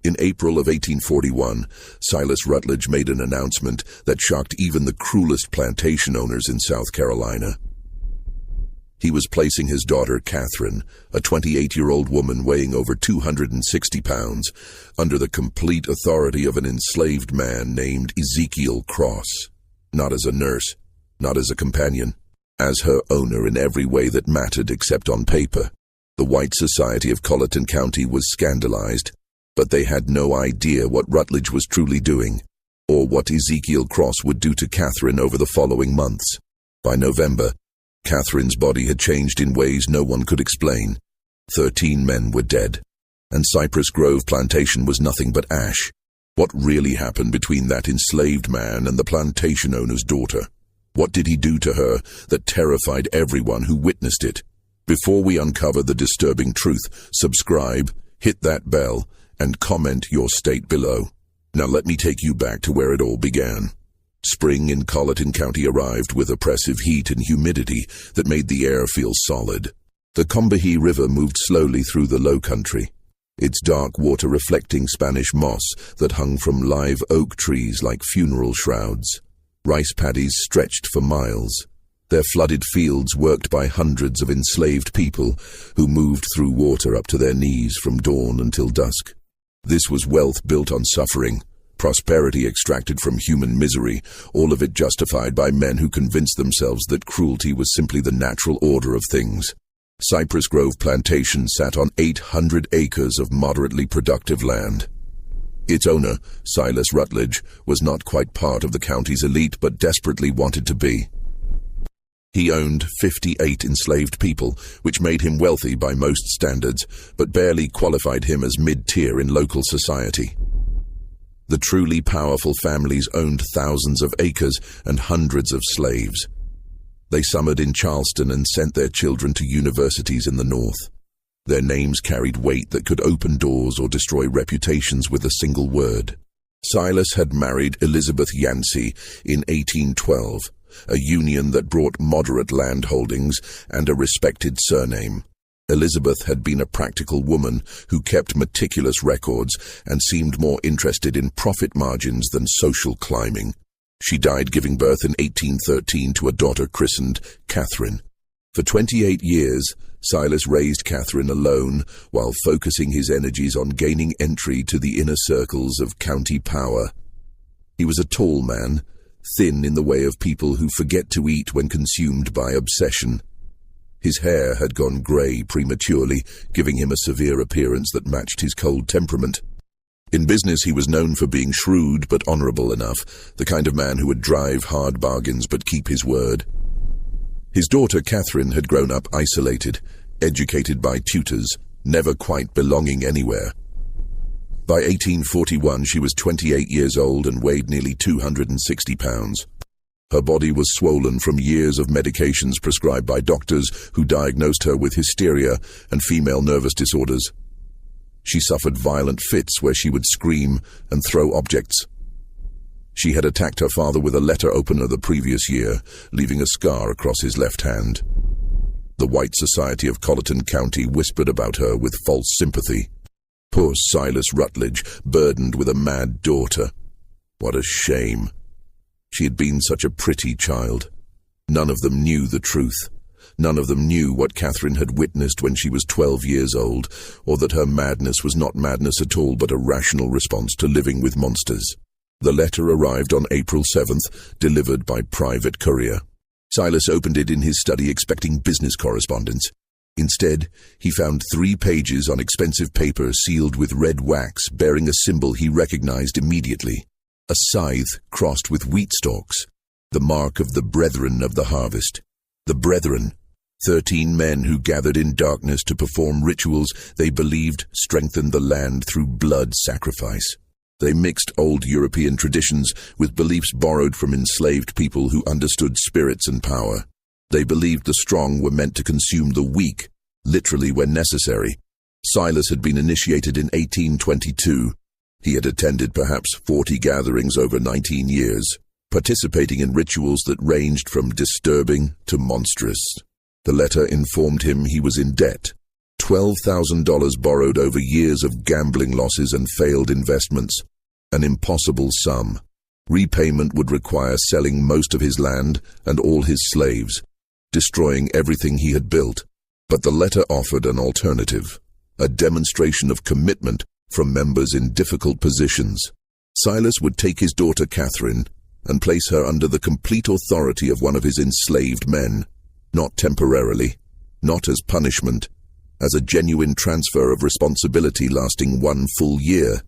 In April of 1841, Silas Rutledge made an announcement that shocked even the cruelest plantation owners in South Carolina. He was placing his daughter, Catherine, a 28-year-old woman weighing over 260 pounds, under the complete authority of an enslaved man named Ezekiel Cross, not as a nurse, not as a companion, as her owner in every way that mattered except on paper. The white society of Colleton County was scandalized, but they had no idea what Rutledge was truly doing, or what Ezekiel Cross would do to Catherine over the following months. By November, Catherine's body had changed in ways no one could explain. 13 men were dead, and Cypress Grove Plantation was nothing but ash. What really happened between that enslaved man and the plantation owner's daughter? What did he do to her that terrified everyone who witnessed it? Before we uncover the disturbing truth, subscribe, hit that bell, and comment your state below. Now let me take you back to where it all began. Spring in Colleton County arrived with oppressive heat and humidity that made the air feel solid. The Combahee River moved slowly through the low country, its dark water reflecting Spanish moss that hung from live oak trees like funeral shrouds. Rice paddies stretched for miles, their flooded fields worked by hundreds of enslaved people who moved through water up to their knees from dawn until dusk. This was wealth built on suffering, prosperity extracted from human misery, all of it justified by men who convinced themselves that cruelty was simply the natural order of things. Cypress Grove Plantation sat on 800 acres of moderately productive land. Its owner, Silas Rutledge, was not quite part of the county's elite but desperately wanted to be. He owned 58 enslaved people, which made him wealthy by most standards, but barely qualified him as mid-tier in local society. The truly powerful families owned thousands of acres and hundreds of slaves. They summered in Charleston and sent their children to universities in the north. Their names carried weight that could open doors or destroy reputations with a single word. Silas had married Elizabeth Yancey in 1812, a union that brought moderate land holdings and a respected surname. Elizabeth had been a practical woman who kept meticulous records and seemed more interested in profit margins than social climbing. She died giving birth in 1813 to a daughter christened Catherine. For 28 years, Silas raised Catherine alone while focusing his energies on gaining entry to the inner circles of county power. He was a tall man, thin in the way of people who forget to eat when consumed by obsession. His hair had gone grey prematurely, giving him a severe appearance that matched his cold temperament. In business he was known for being shrewd but honourable enough, the kind of man who would drive hard bargains but keep his word. His daughter Catherine had grown up isolated, educated by tutors, never quite belonging anywhere. By 1841 she was 28 years old and weighed nearly 260 pounds. Her body was swollen from years of medications prescribed by doctors who diagnosed her with hysteria and female nervous disorders. She suffered violent fits where she would scream and throw objects. She had attacked her father with a letter opener the previous year, leaving a scar across his left hand. The white society of Colleton County whispered about her with false sympathy. Poor Silas Rutledge, burdened with a mad daughter. What a shame. She had been such a pretty child. None of them knew the truth. None of them knew what Catherine had witnessed when she was 12 years old, or that her madness was not madness at all but a rational response to living with monsters. The letter arrived on April 7th, delivered by private courier. Silas opened it in his study expecting business correspondence. Instead, he found 3 pages on expensive paper sealed with red wax bearing a symbol he recognized immediately. A scythe crossed with wheat stalks, the mark of the brethren of the harvest. The brethren, 13 men who gathered in darkness to perform rituals they believed strengthened the land through blood sacrifice. They mixed old European traditions with beliefs borrowed from enslaved people who understood spirits and power. They believed the strong were meant to consume the weak, literally when necessary. Silas had been initiated in 1822. He had attended perhaps 40 gatherings over 19 years, participating in rituals that ranged from disturbing to monstrous. The letter informed him he was in debt. $12,000 borrowed over years of gambling losses and failed investments. An impossible sum. Repayment would require selling most of his land and all his slaves, destroying everything he had built. But the letter offered an alternative, a demonstration of commitment from members in difficult positions. Silas would take his daughter Catherine and place her under the complete authority of one of his enslaved men, not temporarily, not as punishment, as a genuine transfer of responsibility lasting 1 full year.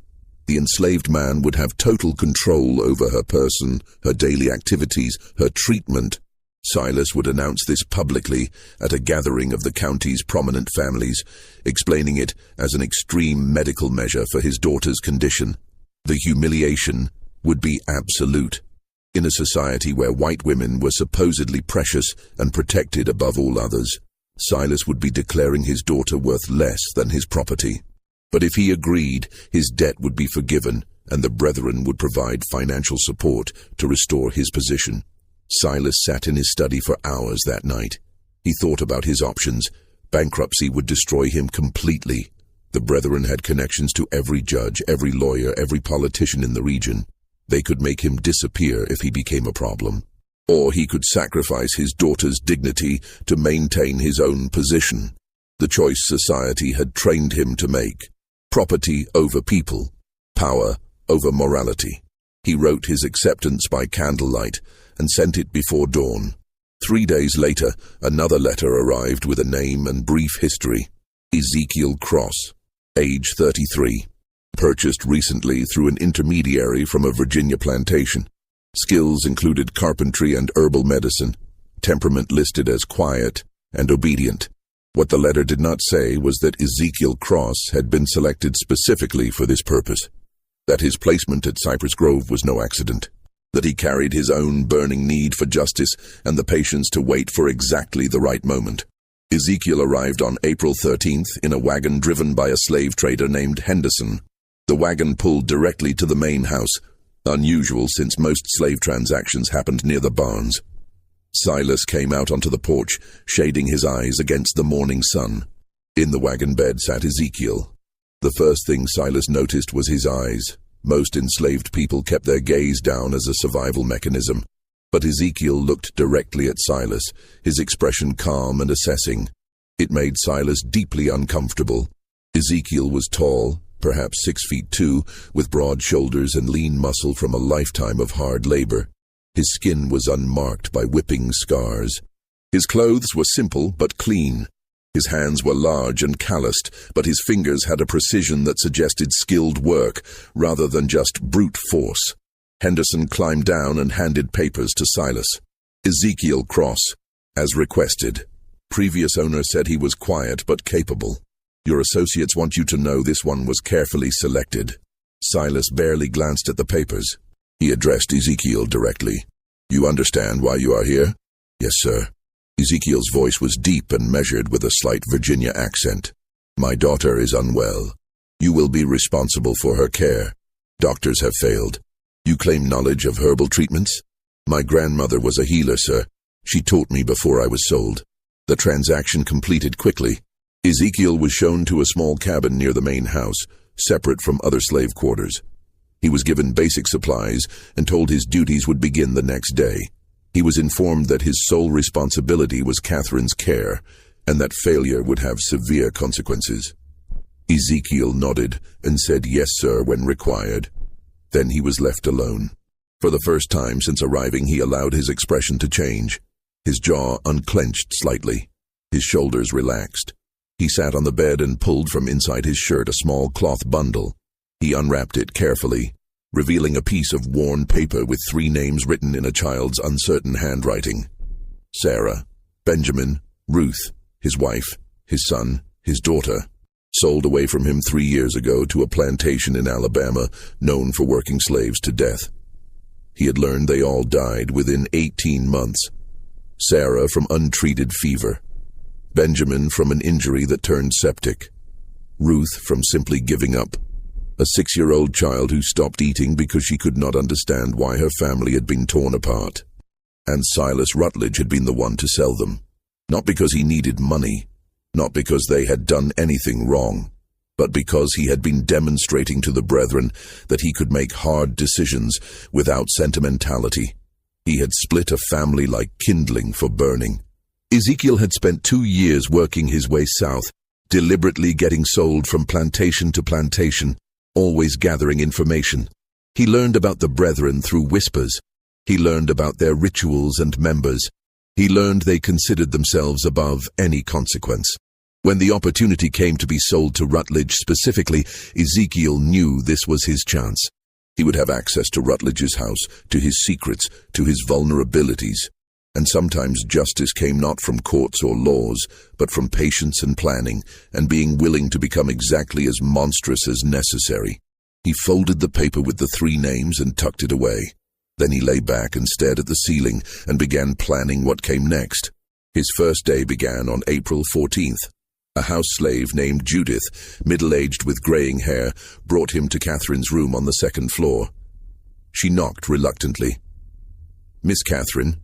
The enslaved man would have total control over her person, her daily activities, her treatment. Silas would announce this publicly at a gathering of the county's prominent families, explaining it as an extreme medical measure for his daughter's condition. The humiliation would be absolute. In a society where white women were supposedly precious and protected above all others, Silas would be declaring his daughter worth less than his property. But if he agreed, his debt would be forgiven, and the brethren would provide financial support to restore his position. Silas sat in his study for hours that night. He thought about his options. Bankruptcy would destroy him completely. The brethren had connections to every judge, every lawyer, every politician in the region. They could make him disappear if he became a problem. Or he could sacrifice his daughter's dignity to maintain his own position. The choice society had trained him to make. Property over people. Power over morality. He wrote his acceptance by candlelight and sent it before dawn. 3 days later, another letter arrived with a name and brief history. Ezekiel Cross, age 33. Purchased recently through an intermediary from a Virginia plantation. Skills included carpentry and herbal medicine. Temperament listed as quiet and obedient. What the letter did not say was that Ezekiel Cross had been selected specifically for this purpose. That his placement at Cypress Grove was no accident. That he carried his own burning need for justice and the patience to wait for exactly the right moment. Ezekiel arrived on April 13th in a wagon driven by a slave trader named Henderson. The wagon pulled directly to the main house, unusual since most slave transactions happened near the barns. Silas came out onto the porch, shading his eyes against the morning sun. In the wagon bed sat Ezekiel. The first thing Silas noticed was his eyes. Most enslaved people kept their gaze down as a survival mechanism. But Ezekiel looked directly at Silas, his expression calm and assessing. It made Silas deeply uncomfortable. Ezekiel was tall, perhaps 6'2", with broad shoulders and lean muscle from a lifetime of hard labor. His skin was unmarked by whipping scars. His clothes were simple but clean. His hands were large and calloused, but his fingers had a precision that suggested skilled work rather than just brute force. Henderson climbed down and handed papers to Silas. Ezekiel Cross, as requested. Previous owner said he was quiet but capable. Your associates want you to know this one was carefully selected. Silas barely glanced at the papers. He addressed Ezekiel directly. You understand why you are here? Yes, sir. Ezekiel's voice was deep and measured with a slight Virginia accent. My daughter is unwell. You will be responsible for her care. Doctors have failed. You claim knowledge of herbal treatments? My grandmother was a healer, sir. She taught me before I was sold. The transaction completed quickly. Ezekiel was shown to a small cabin near the main house, separate from other slave quarters. He was given basic supplies and told his duties would begin the next day. He was informed that his sole responsibility was Catherine's care, and that failure would have severe consequences. Ezekiel nodded and said yes, sir, when required. Then he was left alone. For the first time since arriving, he allowed his expression to change. His jaw unclenched slightly. His shoulders relaxed. He sat on the bed and pulled from inside his shirt a small cloth bundle. He unwrapped it carefully, revealing a piece of worn paper with 3 names written in a child's uncertain handwriting. Sarah, Benjamin, Ruth, his wife, his son, his daughter, sold away from him 3 years ago to a plantation in Alabama known for working slaves to death. He had learned they all died within 18 months. Sarah from untreated fever. Benjamin from an injury that turned septic. Ruth from simply giving up. A 6-year-old child who stopped eating because she could not understand why her family had been torn apart. And Silas Rutledge had been the one to sell them. Not because he needed money, not because they had done anything wrong, but because he had been demonstrating to the brethren that he could make hard decisions without sentimentality. He had split a family like kindling for burning. Ezekiel had spent 2 years working his way south, deliberately getting sold from plantation to plantation, always gathering information. He learned about the brethren through whispers. He learned about their rituals and members. He learned they considered themselves above any consequence. When the opportunity came to be sold to Rutledge specifically, Ezekiel knew this was his chance. He would have access to Rutledge's house, to his secrets, to his vulnerabilities. And sometimes justice came not from courts or laws, but from patience and planning, and being willing to become exactly as monstrous as necessary. He folded the paper with the 3 names and tucked it away. Then he lay back and stared at the ceiling and began planning what came next. His first day began on April 14th. A house slave named Judith, middle-aged with graying hair, brought him to Catherine's room on the 2nd floor. She knocked reluctantly. "Miss Catherine,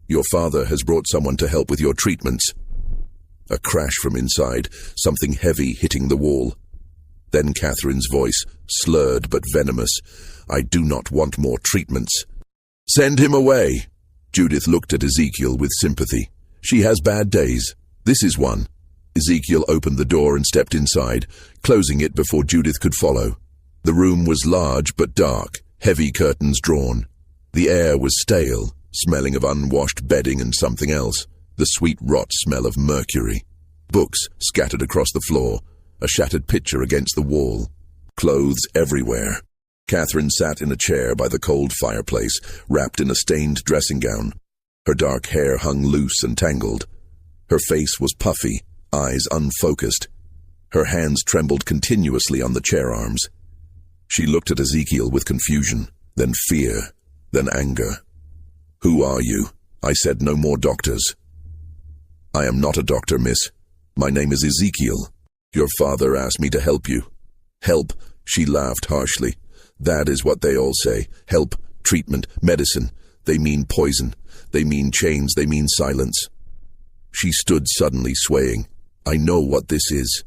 your father has brought someone to help with your treatments." A crash from inside, something heavy hitting the wall. Then Catherine's voice, slurred but venomous. "I do not want more treatments." "Send him away." Judith looked at Ezekiel with sympathy. "She has bad days. This is one." Ezekiel opened the door and stepped inside, closing it before Judith could follow. The room was large but dark, heavy curtains drawn. The air was stale, smelling of unwashed bedding and something else, the sweet rot smell of mercury. Books scattered across the floor, a shattered picture against the wall. Clothes everywhere. Catherine sat in a chair by the cold fireplace, wrapped in a stained dressing gown. Her dark hair hung loose and tangled. Her face was puffy, eyes unfocused. Her hands trembled continuously on the chair arms. She looked at Ezekiel with confusion, then fear, then anger. "Who are you?" I said. "No more doctors." "I am not a doctor, miss. My name is Ezekiel. Your father asked me to help you." "Help?" She laughed harshly. "That is what they all say. Help, treatment, medicine. They mean poison. They mean chains. They mean silence." She stood suddenly swaying. "I know what this is.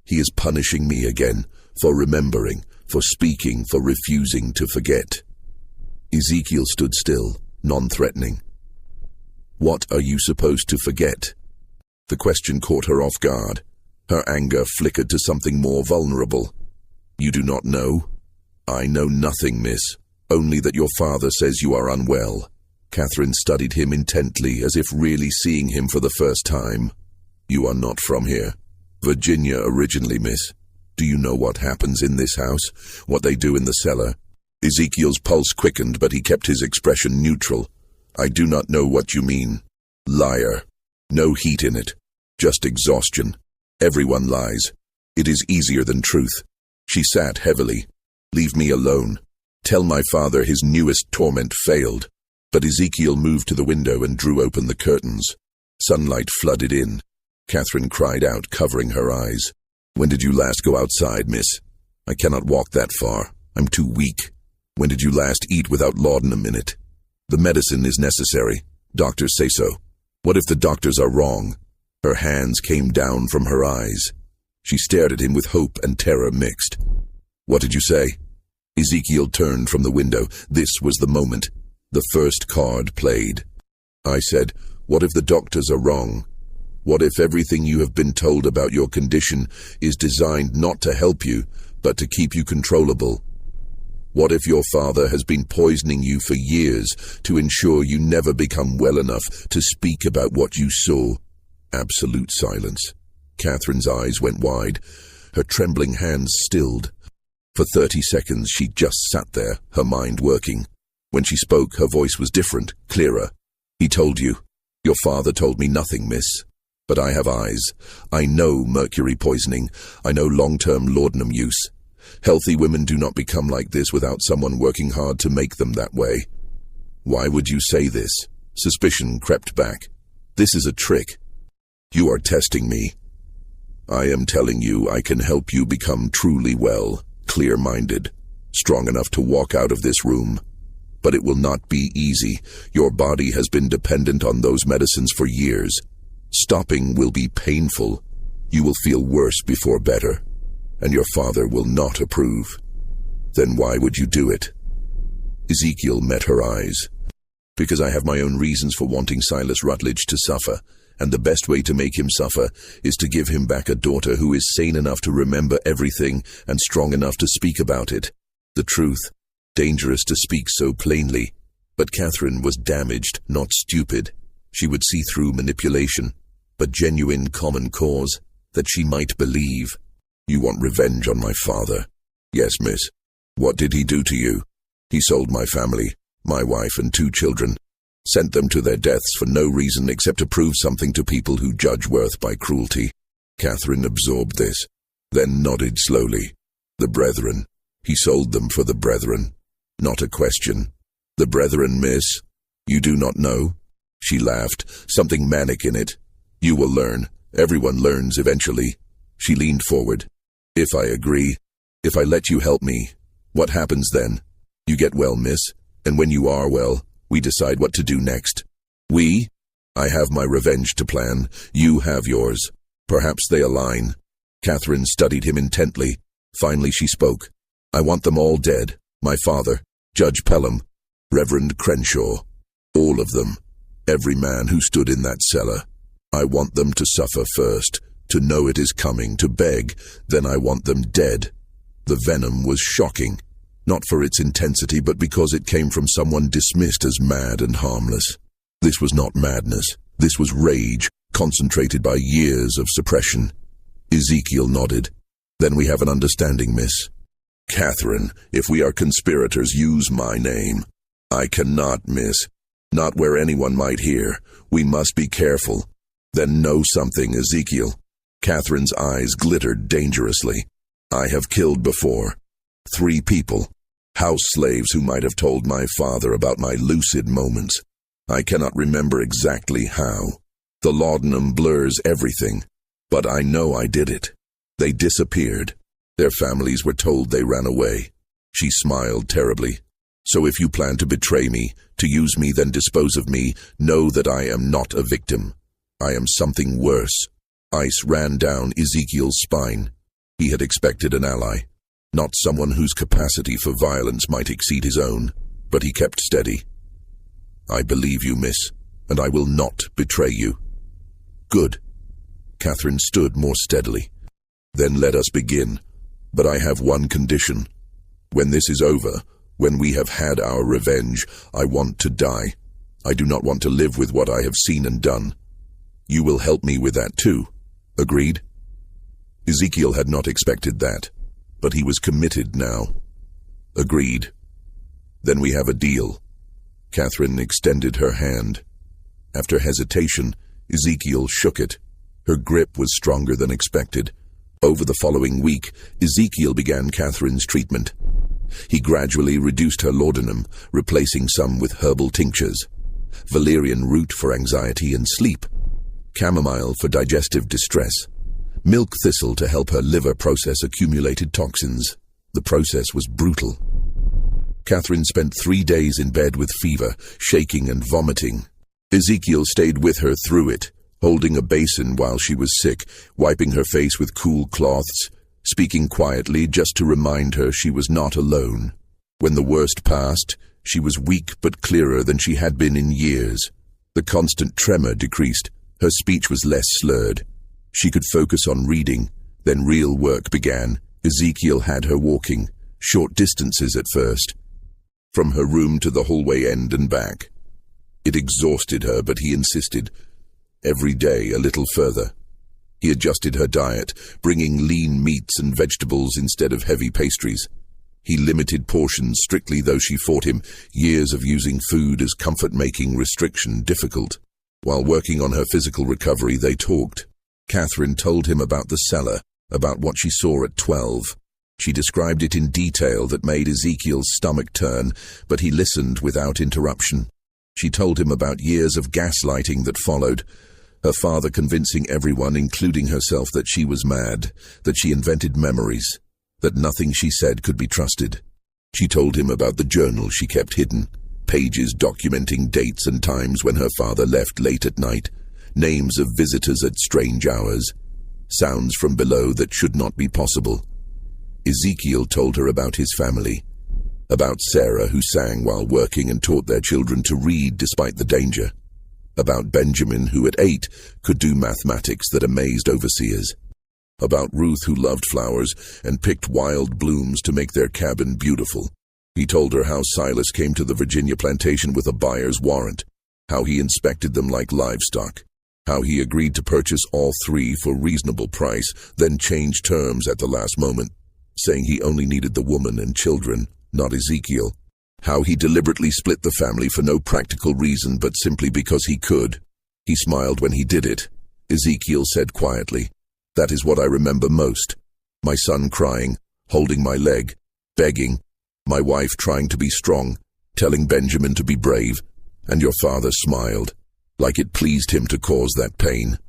He is punishing me again, for remembering, for speaking, for refusing to forget." Ezekiel stood still, non-threatening. "What are you supposed to forget?" The question caught her off guard. Her anger flickered to something more vulnerable. "You do not know?" "I know nothing, miss. Only that your father says you are unwell." Catherine studied him intently, as if really seeing him for the first time. "You are not from here." "Virginia originally, miss." "Do you know what happens in this house? What they do in the cellar?" Ezekiel's pulse quickened, but he kept his expression neutral. "I do not know what you mean." "Liar. No heat in it. Just exhaustion. Everyone lies. It is easier than truth." She sat heavily. "Leave me alone. Tell my father his newest torment failed." But Ezekiel moved to the window and drew open the curtains. Sunlight flooded in. Catherine cried out, covering her eyes. "When did you last go outside, miss?" "I cannot walk that far. I'm too weak." "When did you last eat without laudanum in it?" "The medicine is necessary. Doctors say so." "What if the doctors are wrong?" Her hands came down from her eyes. She stared at him with hope and terror mixed. "What did you say?" Ezekiel turned from the window. This was the moment. The first card played. I said, "What if the doctors are wrong? What if everything you have been told about your condition is designed not to help you, but to keep you controllable? What if your father has been poisoning you for years to ensure you never become well enough to speak about what you saw?" Absolute silence. Catherine's eyes went wide. Her trembling hands stilled. For 30 seconds she just sat there, her mind working. When she spoke, her voice was different, clearer. "He told you." "Your father told me nothing, miss. But I have eyes. I know mercury poisoning. I know long-term laudanum use. Healthy women do not become like this without someone working hard to make them that way." "Why would you say this?" Suspicion crept back. "This is a trick. You are testing me. I am telling you I can help you become truly well, clear-minded, strong enough to walk out of this room. But it will not be easy. Your body has been dependent on those medicines for years. Stopping will be painful. You will feel worse before better, and your father will not approve. Then why would you do it? Ezekiel met her eyes. Because I have my own reasons for wanting Silas Rutledge to suffer, and the best way to make him suffer is to give him back a daughter who is sane enough to remember everything and strong enough to speak about it. The truth, dangerous to speak so plainly. But Catherine was damaged, not stupid. She would see through manipulation, but genuine common cause that she might believe. You want revenge on my father? Yes, miss. What did he do to you? He sold my family, my wife and 2 children, sent them to their deaths for no reason except to prove something to people who judge worth by cruelty. Catherine absorbed this, then nodded slowly. The brethren. He sold them for the brethren. Not a question. The brethren, miss? You do not know? She laughed, something manic in it. You will learn. Everyone learns eventually. She leaned forward. If I agree, if I let you help me, what happens then? You get well, miss, and when you are well, we decide what to do next. We? I have my revenge to plan. You have yours. Perhaps they align. Catherine studied him intently. Finally she spoke. I want them all dead. My father, Judge Pelham, Reverend Crenshaw. All of them. Every man who stood in that cellar. I want them to suffer first, to know it is coming, to beg, then I want them dead. The venom was shocking, not for its intensity, but because it came from someone dismissed as mad and harmless. This was not madness. This was rage, concentrated by years of suppression. Ezekiel nodded. Then we have an understanding, miss. Catherine, if we are conspirators, use my name. I cannot, miss. Not where anyone might hear. We must be careful. Then know something, Ezekiel. Catherine's eyes glittered dangerously. I have killed before. 3 people. House slaves who might have told my father about my lucid moments. I cannot remember exactly how. The laudanum blurs everything. But I know I did it. They disappeared. Their families were told they ran away. She smiled terribly. So if you plan to betray me, to use me, then dispose of me, know that I am not a victim. I am something worse. Ice ran down Ezekiel's spine. He had expected an ally, not someone whose capacity for violence might exceed his own, but he kept steady. I believe you, miss, and I will not betray you. Good. Catherine stood more steadily. Then let us begin. But I have one condition. When this is over, when we have had our revenge, I want to die. I do not want to live with what I have seen and done. You will help me with that too. Agreed? Ezekiel had not expected that, but he was committed now. Agreed. Then we have a deal. Catherine extended her hand. After hesitation, Ezekiel shook it. Her grip was stronger than expected. Over the following week, Ezekiel began Catherine's treatment. He gradually reduced her laudanum, replacing some with herbal tinctures. Valerian root for anxiety and sleep. Chamomile for digestive distress. Milk thistle to help her liver process accumulated toxins. The process was brutal. Catherine spent 3 days in bed with fever, shaking and vomiting. Ezekiel stayed with her through it, holding a basin while she was sick, wiping her face with cool cloths, speaking quietly just to remind her she was not alone. When the worst passed, she was weak but clearer than she had been in years. The constant tremor decreased. Her speech was less slurred. She could focus on reading. Then real work began. Ezekiel had her walking, short distances at first, from her room to the hallway end and back. It exhausted her, but he insisted. Every day a little further. He adjusted her diet, bringing lean meats and vegetables instead of heavy pastries. He limited portions strictly, though she fought him, years of using food as comfort-making restriction difficult. While working on her physical recovery, they talked. Catherine told him about the cellar, about what she saw at 12. She described it in detail that made Ezekiel's stomach turn, but he listened without interruption. She told him about years of gaslighting that followed, her father convincing everyone, including herself, that she was mad, that she invented memories, that nothing she said could be trusted. She told him about the journal she kept hidden, pages documenting dates and times when her father left late at night, names of visitors at strange hours. sounds from below that should not be possible. Ezekiel told her about his family, about Sarah who sang while working and taught their children to read despite the danger, about Benjamin who at 8 could do mathematics that amazed overseers, about Ruth who loved flowers and picked wild blooms to make their cabin beautiful. He told her how Silas came to the Virginia plantation with a buyer's warrant, how he inspected them like livestock, how he agreed to purchase all 3 for reasonable price, then changed terms at the last moment, saying he only needed the woman and children, not Ezekiel, how he deliberately split the family for no practical reason but simply because he could. He smiled when he did it. Ezekiel said quietly, "That is what I remember most. My son crying, holding my leg, begging, my wife trying to be strong, telling Benjamin to be brave, and your father smiled, like it pleased him to cause that pain."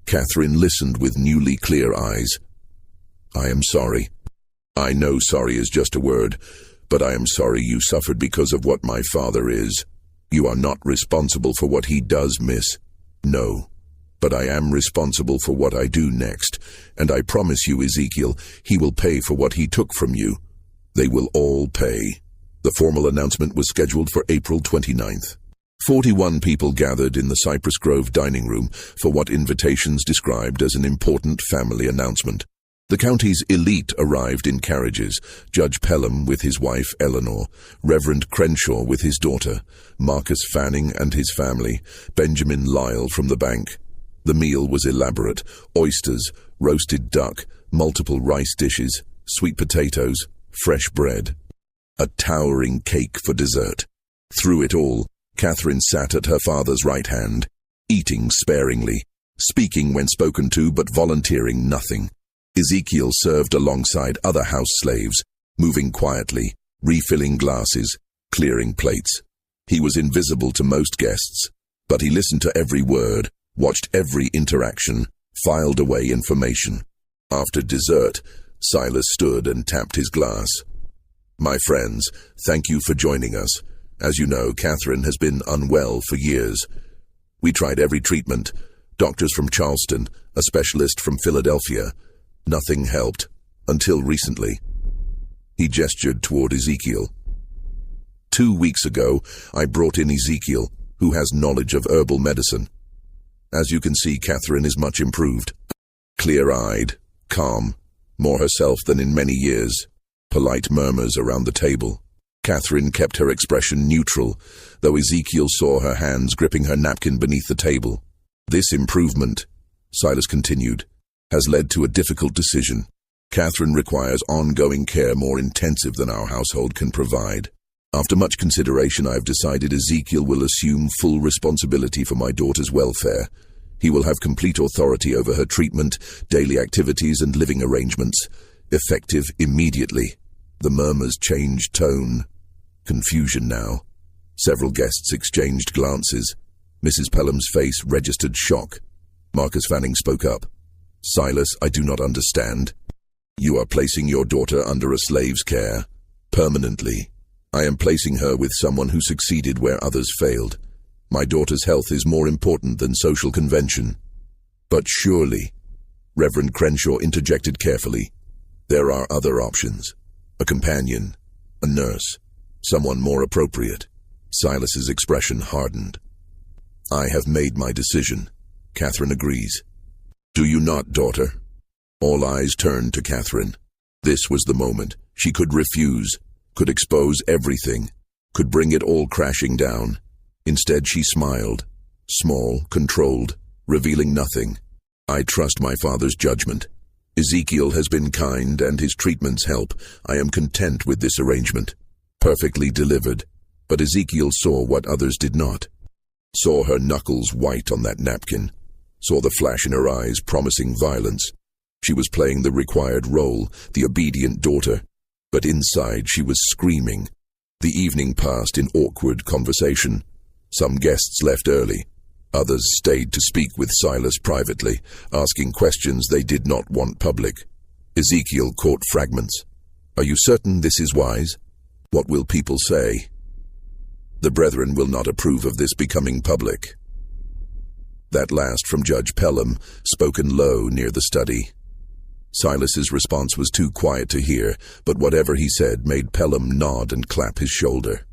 Catherine listened with newly clear eyes. "I am sorry. I know sorry is just a word, but I am sorry you suffered because of what my father is. You are not responsible for what he does, miss. No. But I am responsible for what I do next, and I promise you, Ezekiel, he will pay for what he took from you. They will all pay." The formal announcement was scheduled for April 29th. 41 people gathered in the Cypress Grove dining room for what invitations described as an important family announcement. The county's elite arrived in carriages, Judge Pelham with his wife Eleanor, Reverend Crenshaw with his daughter, Marcus Fanning and his family, Benjamin Lyle from the bank. The meal was elaborate: oysters, roasted duck, multiple rice dishes, sweet potatoes, fresh bread. A towering cake for dessert. Through it all, Catherine sat at her father's right hand, eating sparingly, speaking when spoken to but volunteering nothing. Ezekiel served alongside other house slaves, moving quietly, refilling glasses, clearing plates. He was invisible to most guests, but he listened to every word, watched every interaction, filed away information. After dessert, Silas stood and tapped his glass. "My friends, thank you for joining us. As you know, Catherine has been unwell for years. We tried every treatment, doctors from Charleston, a specialist from Philadelphia. Nothing helped, until recently." He gestured toward Ezekiel. 2 weeks ago, I brought in Ezekiel, who has knowledge of herbal medicine. As you can see, Catherine is much improved. Clear-eyed, calm, more herself than in many years. Polite murmurs around the table. Catherine kept her expression neutral, though Ezekiel saw her hands gripping her napkin beneath the table. "This improvement," Silas continued, "has led to a difficult decision. Catherine requires ongoing care more intensive than our household can provide. After much consideration, I have decided Ezekiel will assume full responsibility for my daughter's welfare. He will have complete authority over her treatment, daily activities, and living arrangements, effective immediately." The murmurs changed tone. Confusion now. Several guests exchanged glances. Mrs. Pelham's face registered shock. Marcus Fanning spoke up. "Silas, I do not understand. You are placing your daughter under a slave's care, permanently. I am placing her with someone who succeeded where others failed. My daughter's health is more important than social convention." "But surely," Reverend Crenshaw interjected carefully, "there are other options. A companion, a nurse, someone more appropriate." Silas's expression hardened. "I have made my decision." Catherine agrees. "Do you not, daughter?" All eyes turned to Catherine. This was the moment. She could refuse, could expose everything, could bring it all crashing down. Instead, she smiled, small, controlled, revealing nothing. "I trust my father's judgment. Ezekiel has been kind and his treatments help. I am content with this arrangement." Perfectly delivered, but Ezekiel saw what others did not. Saw her knuckles white on that napkin. Saw the flash in her eyes promising violence. She was playing the required role, the obedient daughter, but inside she was screaming. The evening passed in awkward conversation. Some guests left early. Others stayed to speak with Silas privately, asking questions they did not want public. Ezekiel caught fragments. "Are you certain this is wise? What will people say? The brethren will not approve of this becoming public." That last from Judge Pelham, spoken low near the study. Silas's response was too quiet to hear, but whatever he said made Pelham nod and clap his shoulder.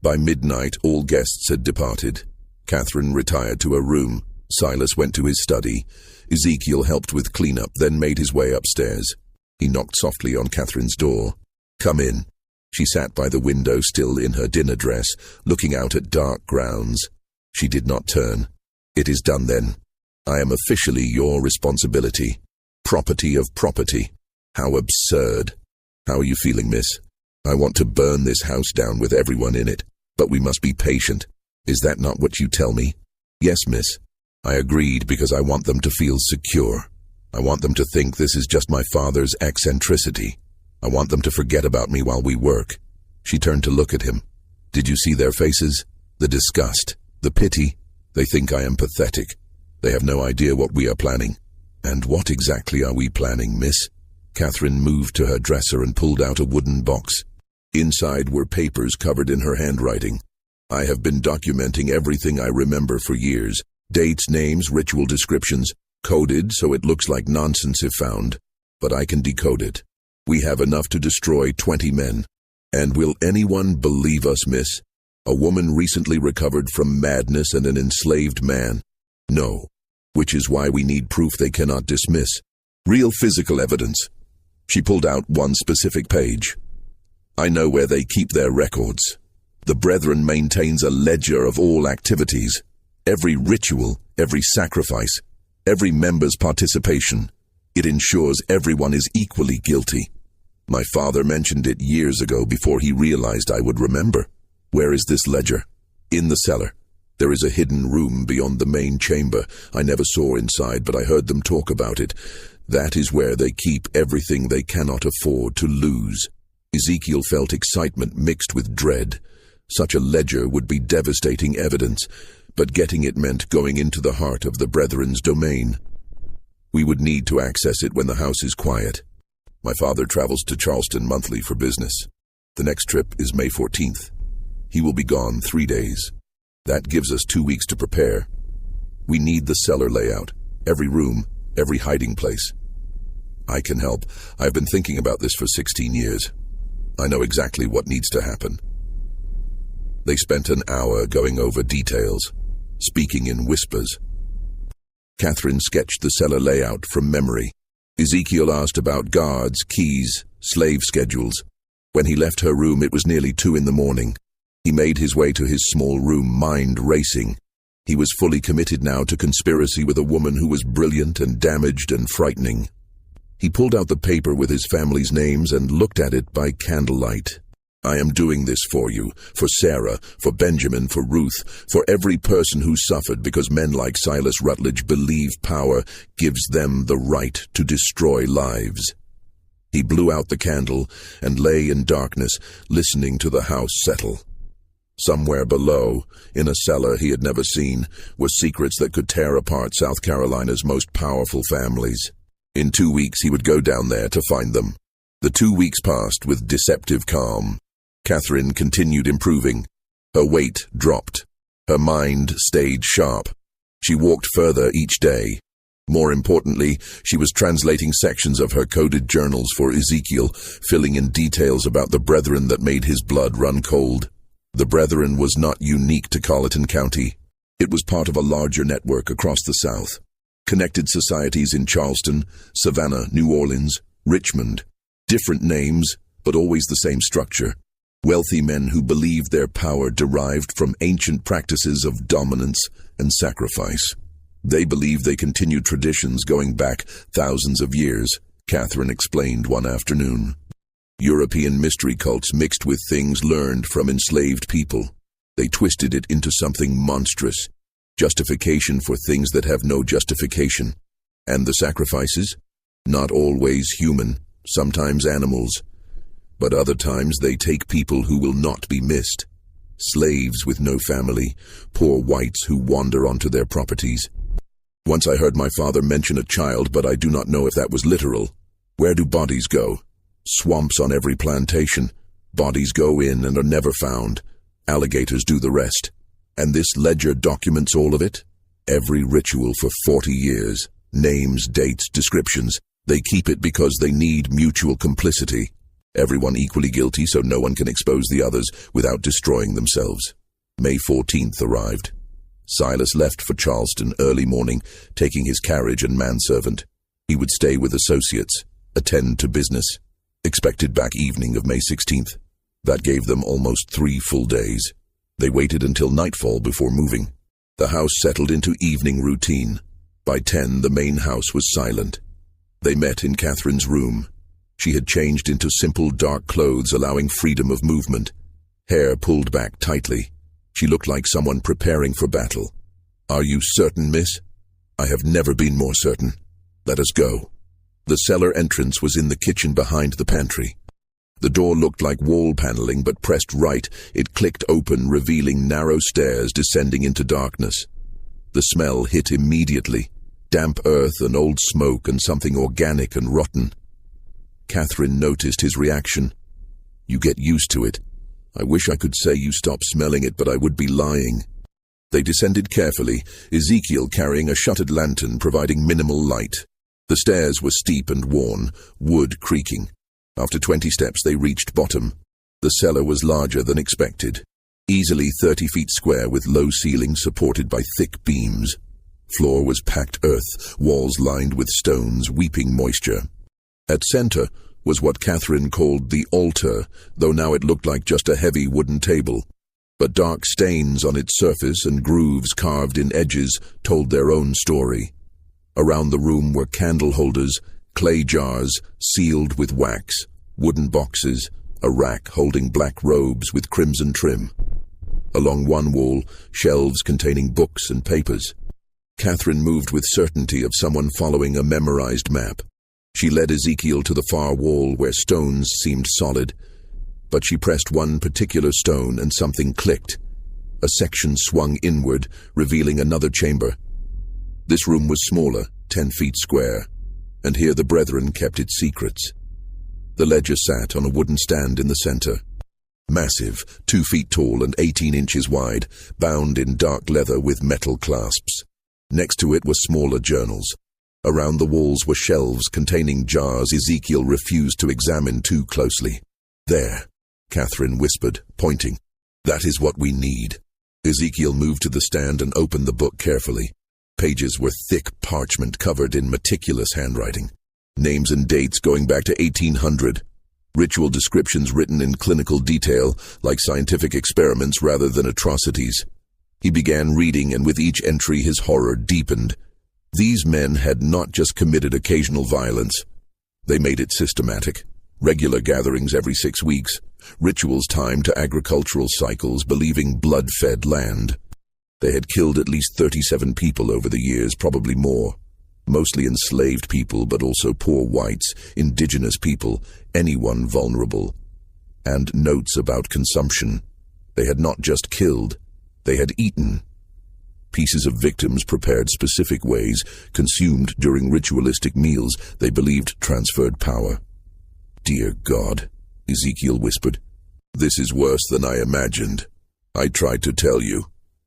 By midnight, all guests had departed. Catherine retired to her room. Silas went to his study. Ezekiel helped with cleanup, then made his way upstairs. He knocked softly on Catherine's door. "Come in." She sat by the window, still in her dinner dress, looking out at dark grounds. She did not turn. "It is done then. I am officially your responsibility. Property of property. How absurd. How are you feeling, miss? I want to burn this house down with everyone in it, but we must be patient. Is that not what you tell me?" "Yes, miss. I agreed because I want them to feel secure. I want them to think this is just my father's eccentricity. I want them to forget about me while we work." She turned to look at him. "Did you see their faces? The disgust, the pity. They think I am pathetic. They have no idea what we are planning." "And what exactly are we planning, miss?" Catherine moved to her dresser and pulled out a wooden box. Inside were papers covered in her handwriting. "I have been documenting everything I remember for years. Dates, names, ritual descriptions, coded so it looks like nonsense if found. But I can decode it. We have enough to destroy 20 men. And will anyone believe us, miss? A woman recently recovered from madness and an enslaved man? No. Which is why we need proof they cannot dismiss. Real physical evidence." She pulled out one specific page. "I know where they keep their records. The Brethren maintains a ledger of all activities. Every ritual, every sacrifice, every member's participation. It ensures everyone is equally guilty. My father mentioned it years ago before he realized I would remember. Where is this ledger? In the cellar. There is a hidden room beyond the main chamber. I never saw inside, but I heard them talk about it. That is where they keep everything they cannot afford to lose." Ezekiel felt excitement mixed with dread. Such a ledger would be devastating evidence, but getting it meant going into the heart of the Brethren's domain. "We would need to access it when the house is quiet. My father travels to Charleston monthly for business. The next trip is May 14th. He will be gone 3 days. That gives us 2 weeks to prepare. We need the cellar layout, every room, every hiding place. I can help. I've been thinking about this for 16 years. I know exactly what needs to happen." They spent an hour going over details, speaking in whispers. Catherine sketched the cellar layout from memory. Ezekiel asked about guards, keys, slave schedules. When he left her room, it was nearly 2 a.m. He made his way to his small room, mind racing. He was fully committed now to conspiracy with a woman who was brilliant and damaged and frightening. He pulled out the paper with his family's names and looked at it by candlelight. "I am doing this for you, for Sarah, for Benjamin, for Ruth, for every person who suffered because men like Silas Rutledge believe power gives them the right to destroy lives." He blew out the candle and lay in darkness, listening to the house settle. Somewhere below, in a cellar he had never seen, were secrets that could tear apart South Carolina's most powerful families. In 2 weeks he would go down there to find them. The 2 weeks passed with deceptive calm. Catherine continued improving. Her weight dropped. Her mind stayed sharp. She walked further each day. More importantly, she was translating sections of her coded journals for Ezekiel, filling in details about the Brethren that made his blood run cold. The Brethren was not unique to Colleton County. It was part of a larger network across the South. Connected societies in Charleston, Savannah, New Orleans, Richmond. Different names, but always the same structure. Wealthy men who believed their power derived from ancient practices of dominance and sacrifice. They believed they continued traditions going back thousands of years, Catherine explained one afternoon. European mystery cults mixed with things learned from enslaved people. They twisted it into something monstrous. Justification for things that have no justification. And the sacrifices? Not always human, sometimes animals. But other times they take people who will not be missed. Slaves with no family, poor whites who wander onto their properties. Once I heard my father mention a child, but I do not know if that was literal. Where do bodies go? Swamps on every plantation. Bodies go in and are never found. Alligators do the rest. And this ledger documents all of it? Every ritual for 40 years. Names, dates, descriptions. They keep it because they need mutual complicity. Everyone equally guilty so no one can expose the others without destroying themselves. May 14th arrived. Silas left for Charleston early morning, taking his carriage and manservant. He would stay with associates, attend to business. Expected back evening of May 16th. That gave them almost 3 full days. They waited until nightfall before moving. The house settled into evening routine. By 10, the main house was silent. They met in Catherine's room. She had changed into simple dark clothes, allowing freedom of movement. Hair pulled back tightly. She looked like someone preparing for battle. "Are you certain, miss?" "I have never been more certain. Let us go." The cellar entrance was in the kitchen behind the pantry. The door looked like wall paneling, but pressed right, it clicked open, revealing narrow stairs descending into darkness. The smell hit immediately. Damp earth and old smoke and something organic and rotten. Catherine noticed his reaction. "You get used to it. I wish I could say you stop smelling it, but I would be lying." They descended carefully, Ezekiel carrying a shuttered lantern providing minimal light. The stairs were steep and worn, wood creaking. After 20 steps they reached bottom. The cellar was larger than expected. Easily 30 feet square with low ceilings supported by thick beams. Floor was packed earth, walls lined with stones, weeping moisture. At center was what Catherine called the altar, though now it looked like just a heavy wooden table. But dark stains on its surface and grooves carved in edges told their own story. Around the room were candle holders, clay jars sealed with wax, wooden boxes, a rack holding black robes with crimson trim. Along one wall, shelves containing books and papers. Catherine moved with certainty of someone following a memorized map. She led Ezekiel to the far wall where stones seemed solid, but she pressed one particular stone and something clicked. A section swung inward, revealing another chamber. This room was smaller, 10 feet square, and here the brethren kept its secrets. The ledger sat on a wooden stand in the center. Massive, 2 feet tall and 18 inches wide, bound in dark leather with metal clasps. Next to it were smaller journals. Around the walls were shelves containing jars Ezekiel refused to examine too closely. "There," Catherine whispered, pointing. "That is what we need." Ezekiel moved to the stand and opened the book carefully. Pages were thick parchment covered in meticulous handwriting. Names and dates going back to 1800. Ritual descriptions written in clinical detail, like scientific experiments rather than atrocities. He began reading, and with each entry his horror deepened. These men had not just committed occasional violence. They made it systematic. Regular gatherings every 6 weeks. Rituals timed to agricultural cycles, believing blood-fed land. They had killed at least 37 people over the years, probably more. Mostly enslaved people, but also poor whites, indigenous people, anyone vulnerable. And notes about consumption. They had not just killed, they had eaten. Pieces of victims prepared specific ways, consumed during ritualistic meals they believed transferred power. "Dear God," Ezekiel whispered, "this is worse than I imagined. I tried to tell you."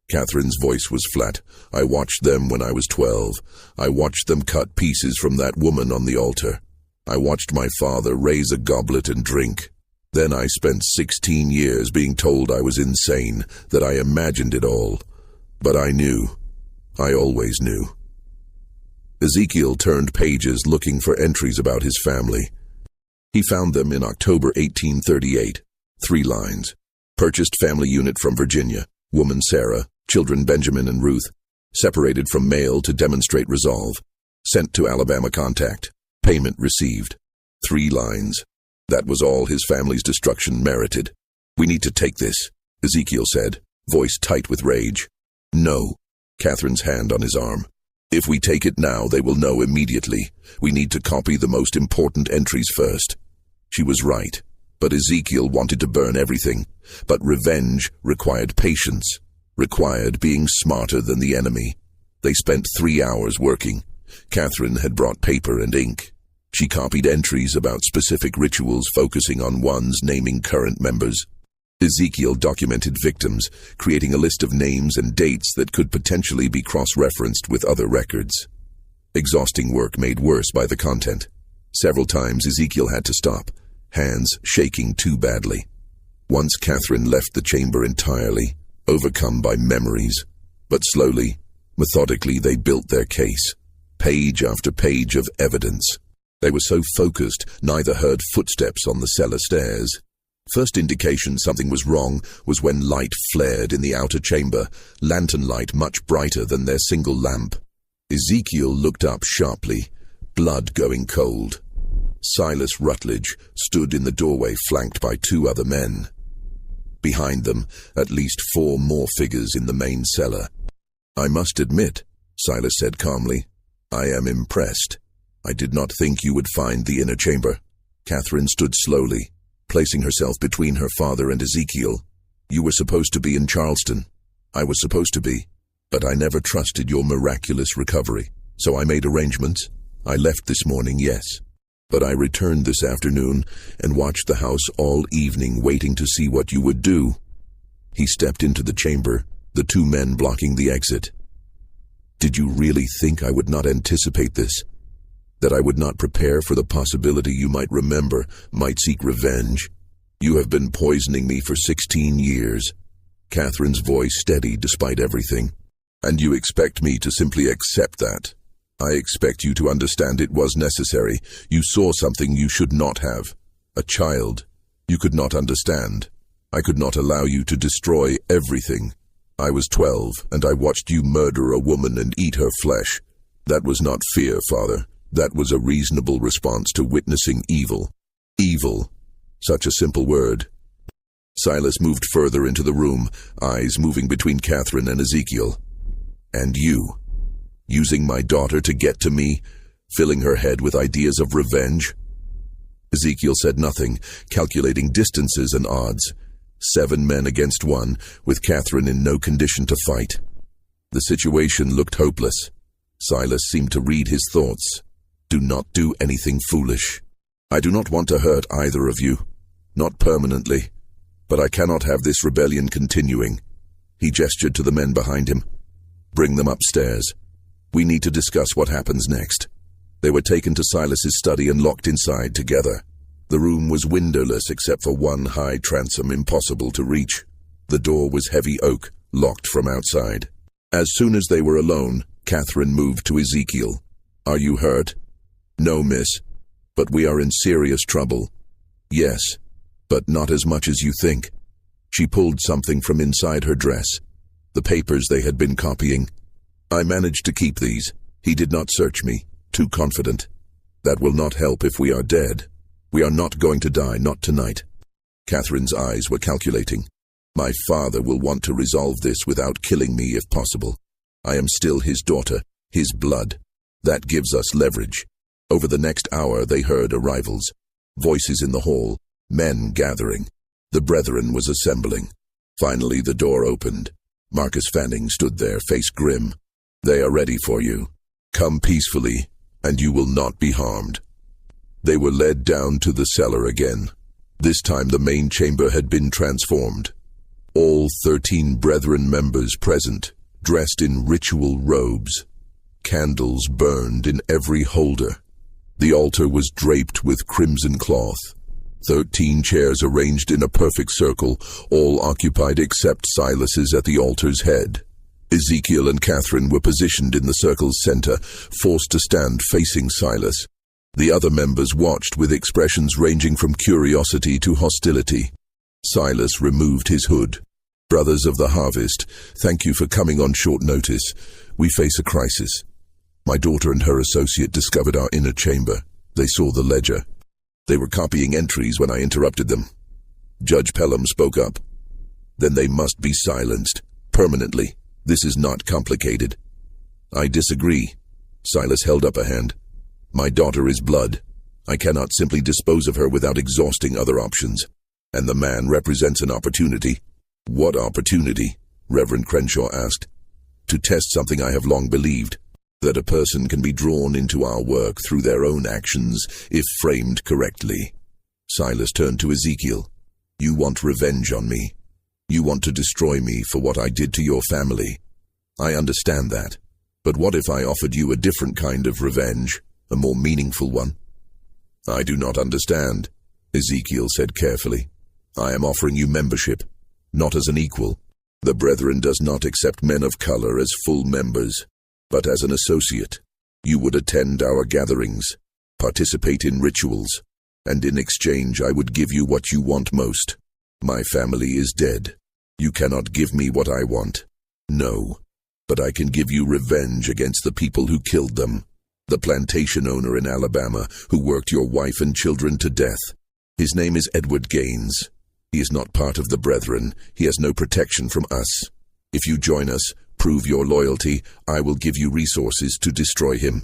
Catherine's voice was flat. "I watched them when I was 12. I watched them cut pieces from that woman on the altar. I watched my father raise a goblet and drink. Then I spent 16 years being told I was insane, that I imagined it all. But I knew. I always knew." Ezekiel turned pages looking for entries about his family. He found them in October 1838. 3 lines. Purchased family unit from Virginia. Woman Sarah. Children Benjamin and Ruth. Separated from male to demonstrate resolve. Sent to Alabama contact. Payment received. 3 lines. That was all his family's destruction merited. "We need to take this," Ezekiel said, voice tight with rage. "No." Catherine's hand on his arm. "If we take it now, they will know immediately. We need to copy the most important entries first." She was right, but Ezekiel wanted to burn everything. But revenge required patience, required being smarter than the enemy. They spent 3 hours working. Catherine had brought paper and ink. She copied entries about specific rituals, focusing on ones naming current members. Ezekiel documented victims, creating a list of names and dates that could potentially be cross-referenced with other records. Exhausting work made worse by the content. Several times Ezekiel had to stop, hands shaking too badly. Once Catherine left the chamber entirely, overcome by memories. But slowly, methodically they built their case, page after page of evidence. They were so focused, neither heard footsteps on the cellar stairs. First indication something was wrong was when light flared in the outer chamber, lantern light much brighter than their single lamp. Ezekiel looked up sharply, blood going cold. Silas Rutledge stood in the doorway flanked by 2 other men. Behind them, at least 4 more figures in the main cellar. "I must admit," Silas said calmly, "I am impressed. I did not think you would find the inner chamber." Catherine stood slowly, placing herself between her father and Ezekiel. "You were supposed to be in Charleston. I was supposed to be. But I never trusted your miraculous recovery. So I made arrangements. I left this morning, yes. But I returned this afternoon and watched the house all evening waiting to see what you would do." He stepped into the chamber, the 2 men blocking the exit. "Did you really think I would not anticipate this? That I would not prepare for the possibility you might remember, might seek revenge? You have been poisoning me for 16 years. Catherine's voice steady despite everything. "And you expect me to simply accept that? I expect you to understand it was necessary. You saw something you should not have. A child. You could not understand. I could not allow you to destroy everything. I was 12, and I watched you murder a woman and eat her flesh. That was not fear, Father. That was a reasonable response to witnessing evil. Evil. Such a simple word." Silas moved further into the room, eyes moving between Catherine and Ezekiel. "And you, using my daughter to get to me, filling her head with ideas of revenge?" Ezekiel said nothing, calculating distances and odds. 7 men against 1, with Catherine in no condition to fight. The situation looked hopeless. Silas seemed to read his thoughts. "Do not do anything foolish. I do not want to hurt either of you. Not permanently. But I cannot have this rebellion continuing." He gestured to the men behind him. "Bring them upstairs. We need to discuss what happens next." They were taken to Silas's study and locked inside together. The room was windowless except for 1 high transom impossible to reach. The door was heavy oak, locked from outside. As soon as they were alone, Catherine moved to Ezekiel. "Are you hurt?" "No, miss. But we are in serious trouble." "Yes, but not as much as you think." She pulled something from inside her dress. The papers they had been copying. "I managed to keep these. He did not search me. Too confident. That will not help if we are dead. We are not going to die, not tonight." Catherine's eyes were calculating. "My father will want to resolve this without killing me if possible. I am still his daughter, his blood. That gives us leverage." Over the next hour they heard arrivals. Voices in the hall, men gathering. The brethren was assembling. Finally the door opened. Marcus Fanning stood there, face grim. "They are ready for you. Come peacefully, and you will not be harmed." They were led down to the cellar again. This time the main chamber had been transformed. All 13 brethren members present, dressed in ritual robes. Candles burned in every holder. The altar was draped with crimson cloth. 13 chairs arranged in a perfect circle, all occupied except Silas's at the altar's head. Ezekiel and Catherine were positioned in the circle's center, forced to stand facing Silas. The other members watched with expressions ranging from curiosity to hostility. Silas removed his hood. "Brothers of the Harvest, thank you for coming on short notice. We face a crisis. My daughter and her associate discovered our inner chamber. They saw the ledger. They were copying entries when I interrupted them." Judge Pelham spoke up. "Then they must be silenced, permanently. This is not complicated." "I disagree." Silas held up a hand. "My daughter is blood. I cannot simply dispose of her without exhausting other options. And the man represents an opportunity." "What opportunity?" Reverend Crenshaw asked. "To test something I have long believed, that a person can be drawn into our work through their own actions if framed correctly." Silas turned to Ezekiel. You want revenge on me. You want to destroy me for what I did to your family. I understand that. But what if I offered you a different kind of revenge, a more meaningful one? I do not understand, Ezekiel said carefully. I am offering you membership, not as an equal. The Brethren does not accept men of color as full members, but as an associate. You would attend our gatherings, participate in rituals, and in exchange I would give you what you want most. My family is dead. You cannot give me what I want. No, but I can give you revenge against the people who killed them. The plantation owner in Alabama who worked your wife and children to death. His name is Edward Gaines. He is not part of the Brethren. He has no protection from us. If you join us, prove your loyalty, I will give you resources to destroy him.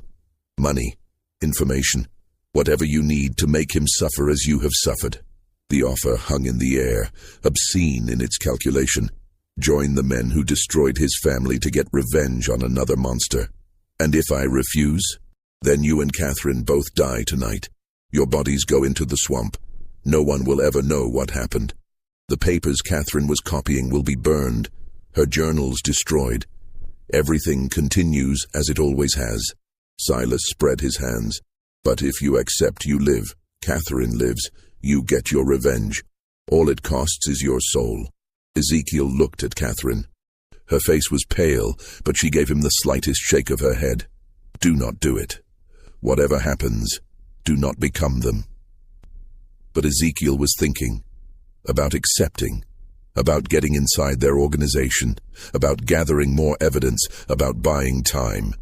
Money, information, whatever you need to make him suffer as you have suffered. The offer hung in the air, obscene in its calculation. Join the men who destroyed his family to get revenge on another monster. And if I refuse, then you and Catherine both die tonight. Your bodies go into the swamp. No one will ever know what happened. The papers Catherine was copying will be burned, her journals destroyed. Everything continues as it always has. Silas spread his hands. But if you accept, you live. Catherine lives. You get your revenge. All it costs is your soul. Ezekiel looked at Catherine. Her face was pale, but she gave him the slightest shake of her head. Do not do it. Whatever happens, do not become them. But Ezekiel was thinking about accepting, about getting inside their organization, about gathering more evidence, about buying time.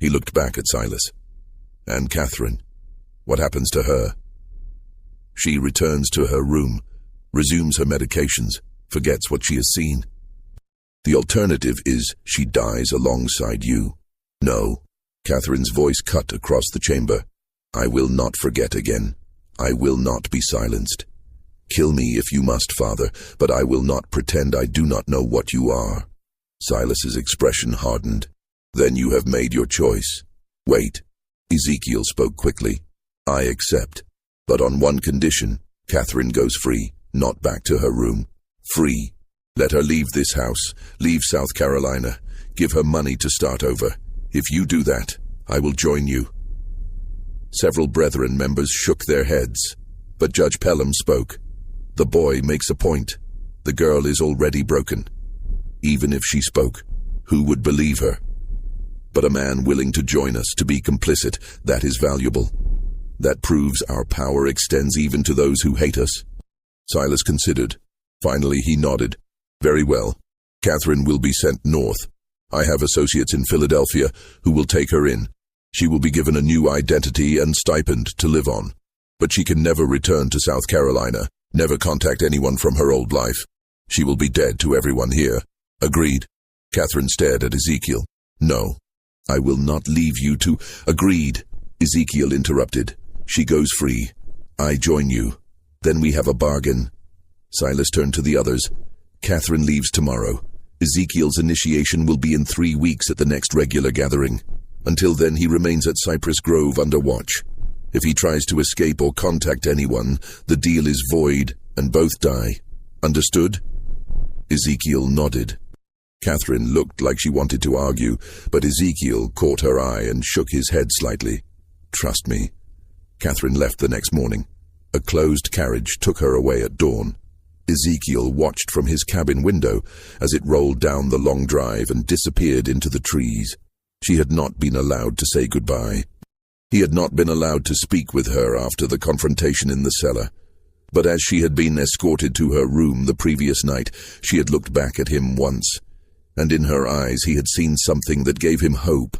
He looked back at Silas. And Catherine, what happens to her? She returns to her room, resumes her medications, forgets what she has seen. The alternative is she dies alongside you. No, Catherine's voice cut across the chamber. I will not forget again. I will not be silenced. Kill me if you must, Father, but I will not pretend I do not know what you are. Silas's expression hardened. Then you have made your choice. Wait. Ezekiel spoke quickly. I accept. But on one condition. Catherine goes free, not back to her room. Free. Let her leave this house, leave South Carolina. Give her money to start over. If you do that, I will join you. Several Brethren members shook their heads, but Judge Pelham spoke. The boy makes a point. The girl is already broken. Even if she spoke, who would believe her? But a man willing to join us, to be complicit, that is valuable. That proves our power extends even to those who hate us. Silas considered. Finally he nodded. Very well. Catherine will be sent north. I have associates in Philadelphia who will take her in. She will be given a new identity and stipend to live on. But she can never return to South Carolina, never contact anyone from her old life. She will be dead to everyone here. Agreed. Catherine stared at Ezekiel. No, I will not leave you to... Agreed. Ezekiel interrupted. She goes free. I join you. Then we have a bargain. Silas turned to the others. Catherine leaves tomorrow. Ezekiel's initiation will be in 3 weeks at the next regular gathering. Until then he remains at Cypress Grove under watch. If he tries to escape or contact anyone, the deal is void and both die. Understood? Ezekiel nodded. Catherine looked like she wanted to argue, but Ezekiel caught her eye and shook his head slightly. Trust me. Catherine left the next morning. A closed carriage took her away at dawn. Ezekiel watched from his cabin window as it rolled down the long drive and disappeared into the trees. She had not been allowed to say goodbye. He had not been allowed to speak with her after the confrontation in the cellar. But as she had been escorted to her room the previous night, she had looked back at him once, and in her eyes he had seen something that gave him hope.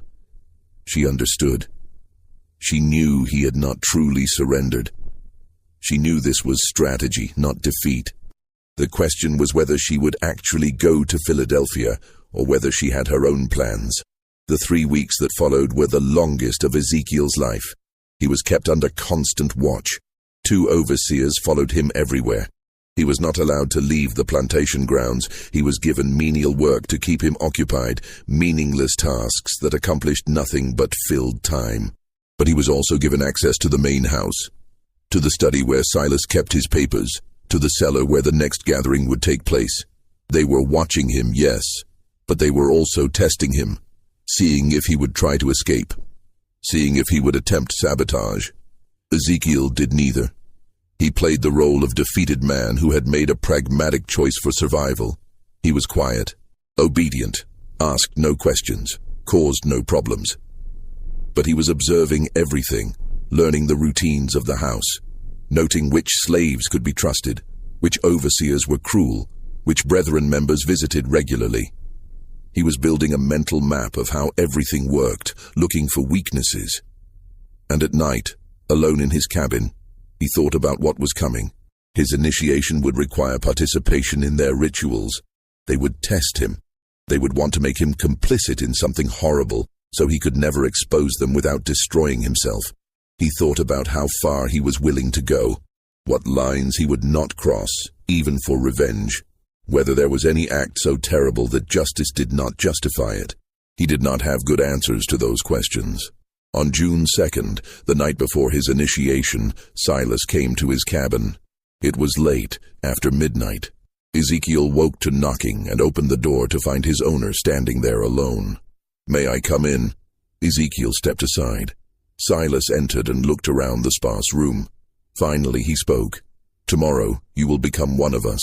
She understood. She knew he had not truly surrendered. She knew this was strategy, not defeat. The question was whether she would actually go to Philadelphia or whether she had her own plans. The 3 weeks that followed were the longest of Ezekiel's life. He was kept under constant watch. 2 overseers followed him everywhere. He was not allowed to leave the plantation grounds. He was given menial work to keep him occupied, meaningless tasks that accomplished nothing but filled time. But he was also given access to the main house, to the study where Silas kept his papers, to the cellar where the next gathering would take place. They were watching him, yes, but they were also testing him, seeing if he would try to escape, seeing if he would attempt sabotage. Ezekiel did neither. He played the role of defeated man who had made a pragmatic choice for survival. He was quiet, obedient, asked no questions, caused no problems. But he was observing everything, learning the routines of the house, noting which slaves could be trusted, which overseers were cruel, which brethren members visited regularly. He was building a mental map of how everything worked, looking for weaknesses. And at night, alone in his cabin, he thought about what was coming. His initiation would require participation in their rituals. They would test him. They would want to make him complicit in something horrible, so he could never expose them without destroying himself. He thought about how far he was willing to go, what lines he would not cross, even for revenge, whether there was any act so terrible that justice did not justify it. He did not have good answers to those questions. On June 2nd, the night before his initiation, Silas came to his cabin. It was late, after midnight. Ezekiel woke to knocking and opened the door to find his owner standing there alone. "May I come in?" Ezekiel stepped aside. Silas entered and looked around the sparse room. Finally he spoke. "Tomorrow you will become one of us.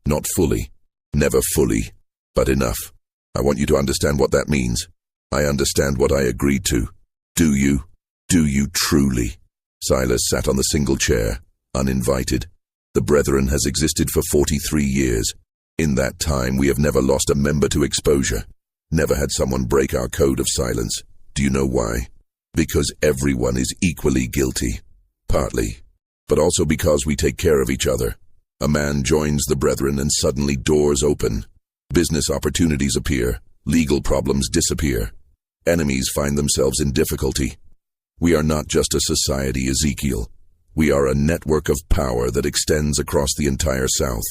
Not fully, never fully, but enough. I want you to understand what that means. I understand what I agreed to. Do you? Do you truly?" Silas sat on the single chair, uninvited. The Brethren has existed for 43 years. In that time we have never lost a member to exposure. Never had someone break our code of silence. Do you know why? Because everyone is equally guilty. Partly. But also because we take care of each other. A man joins the Brethren and suddenly doors open. Business opportunities appear. Legal problems disappear. Enemies find themselves in difficulty. We are not just a society, Ezekiel. We are a network of power that extends across the entire South.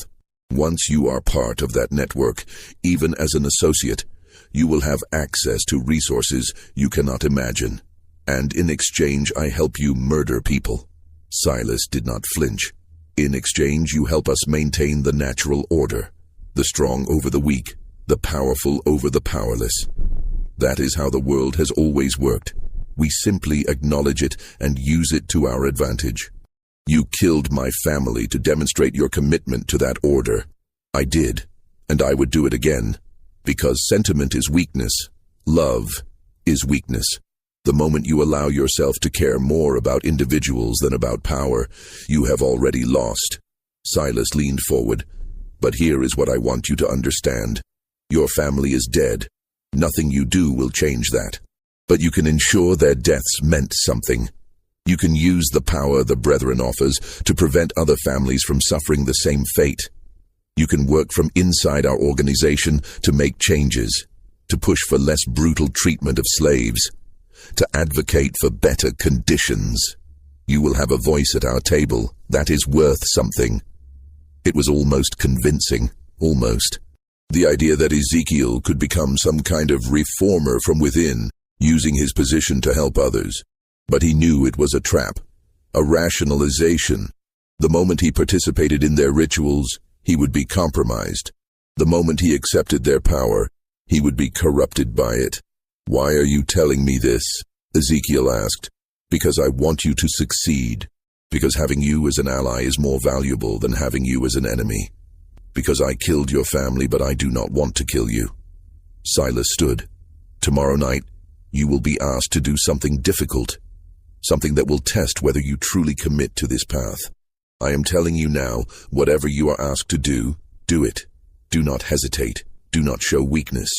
Once you are part of that network, even as an associate, you will have access to resources you cannot imagine. And in exchange, I help you murder people. Silas did not flinch. In exchange, you help us maintain the natural order. The strong over the weak, the powerful over the powerless. That is how the world has always worked. We simply acknowledge it and use it to our advantage. You killed my family to demonstrate your commitment to that order. I did, and I would do it again, because sentiment is weakness. Love is weakness. The moment you allow yourself to care more about individuals than about power, you have already lost. Silas leaned forward. But here is what I want you to understand. Your family is dead. Nothing you do will change that. But you can ensure their deaths meant something. You can use the power the Brethren offers to prevent other families from suffering the same fate. You can work from inside our organization to make changes, to push for less brutal treatment of slaves, to advocate for better conditions. You will have a voice at our table that is worth something. It was almost convincing, almost. The idea that Ezekiel could become some kind of reformer from within, using his position to help others. But he knew it was a trap, a rationalization. The moment he participated in their rituals, he would be compromised. The moment he accepted their power, he would be corrupted by it. "Why are you telling me this?" Ezekiel asked. "Because I want you to succeed. Because having you as an ally is more valuable than having you as an enemy. Because I killed your family, but I do not want to kill you." Silas stood. "Tomorrow night, you will be asked to do something difficult, something that will test whether you truly commit to this path. I am telling you now, whatever you are asked to do it. Do not hesitate. Do not show weakness.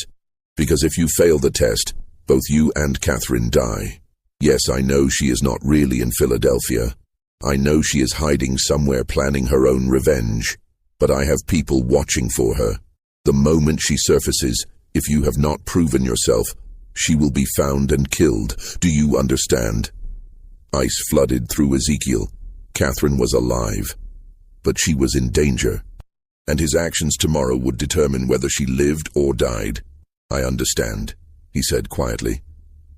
Because if you fail the test, both you and Catherine die. Yes, I know she is not really in Philadelphia. I know she is hiding somewhere planning her own revenge. But I have people watching for her. The moment she surfaces, if you have not proven yourself, she will be found and killed. Do you understand?" Ice flooded through Ezekiel. Catherine was alive, but she was in danger, and his actions tomorrow would determine whether she lived or died. "I understand," he said quietly.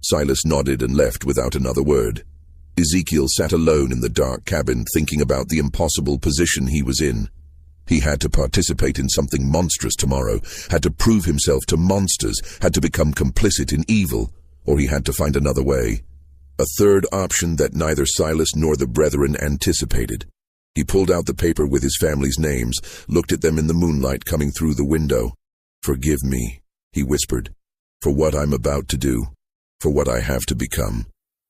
Silas nodded and left without another word. Ezekiel sat alone in the dark cabin, thinking about the impossible position he was in. He had to participate in something monstrous tomorrow, had to prove himself to monsters, had to become complicit in evil, or he had to find another way. A third option that neither Silas nor the brethren anticipated. He pulled out the paper with his family's names, looked at them in the moonlight coming through the window. "Forgive me," he whispered, "for what I'm about to do, for what I have to become.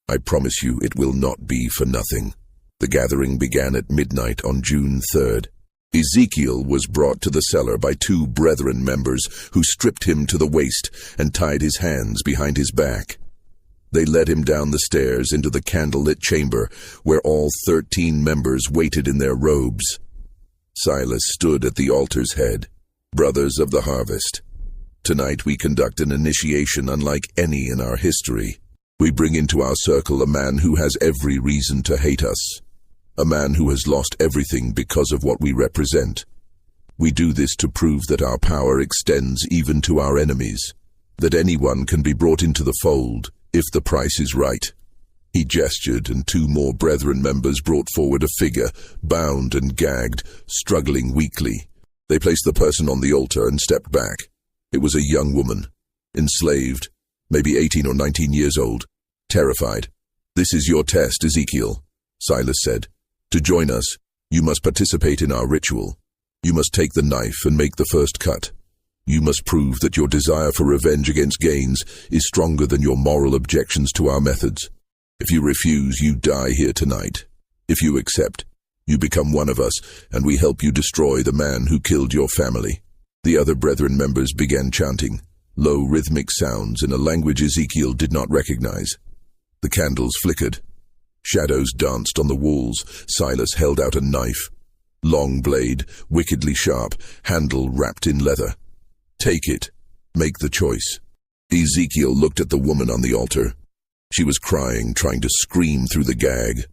I promise you it will not be for nothing." The gathering began at midnight on June 3rd. Ezekiel was brought to the cellar by two brethren members who stripped him to the waist and tied his hands behind his back. They led him down the stairs into the candlelit chamber where all 13 members waited in their robes. Silas stood at the altar's head. "Brothers of the harvest, tonight we conduct an initiation unlike any in our history. We bring into our circle a man who has every reason to hate us, a man who has lost everything because of what we represent. We do this to prove that our power extends even to our enemies, that anyone can be brought into the fold if the price is right." He gestured, and two more brethren members brought forward a figure, bound and gagged, struggling weakly. They placed the person on the altar and stepped back. It was a young woman, enslaved, maybe 18 or 19 years old, terrified. "This is your test, Ezekiel," Silas said. "To join us, you must participate in our ritual. You must take the knife and make the first cut. You must prove that your desire for revenge against Gaines is stronger than your moral objections to our methods. If you refuse, you die here tonight. If you accept, you become one of us, and we help you destroy the man who killed your family." The other brethren members began chanting, low rhythmic sounds in a language Ezekiel did not recognize. The candles flickered. Shadows danced on the walls. Silas held out a knife. Long blade, wickedly sharp, handle wrapped in leather. "Take it. Make the choice." Ezekiel looked at the woman on the altar. She was crying, trying to scream through the gag.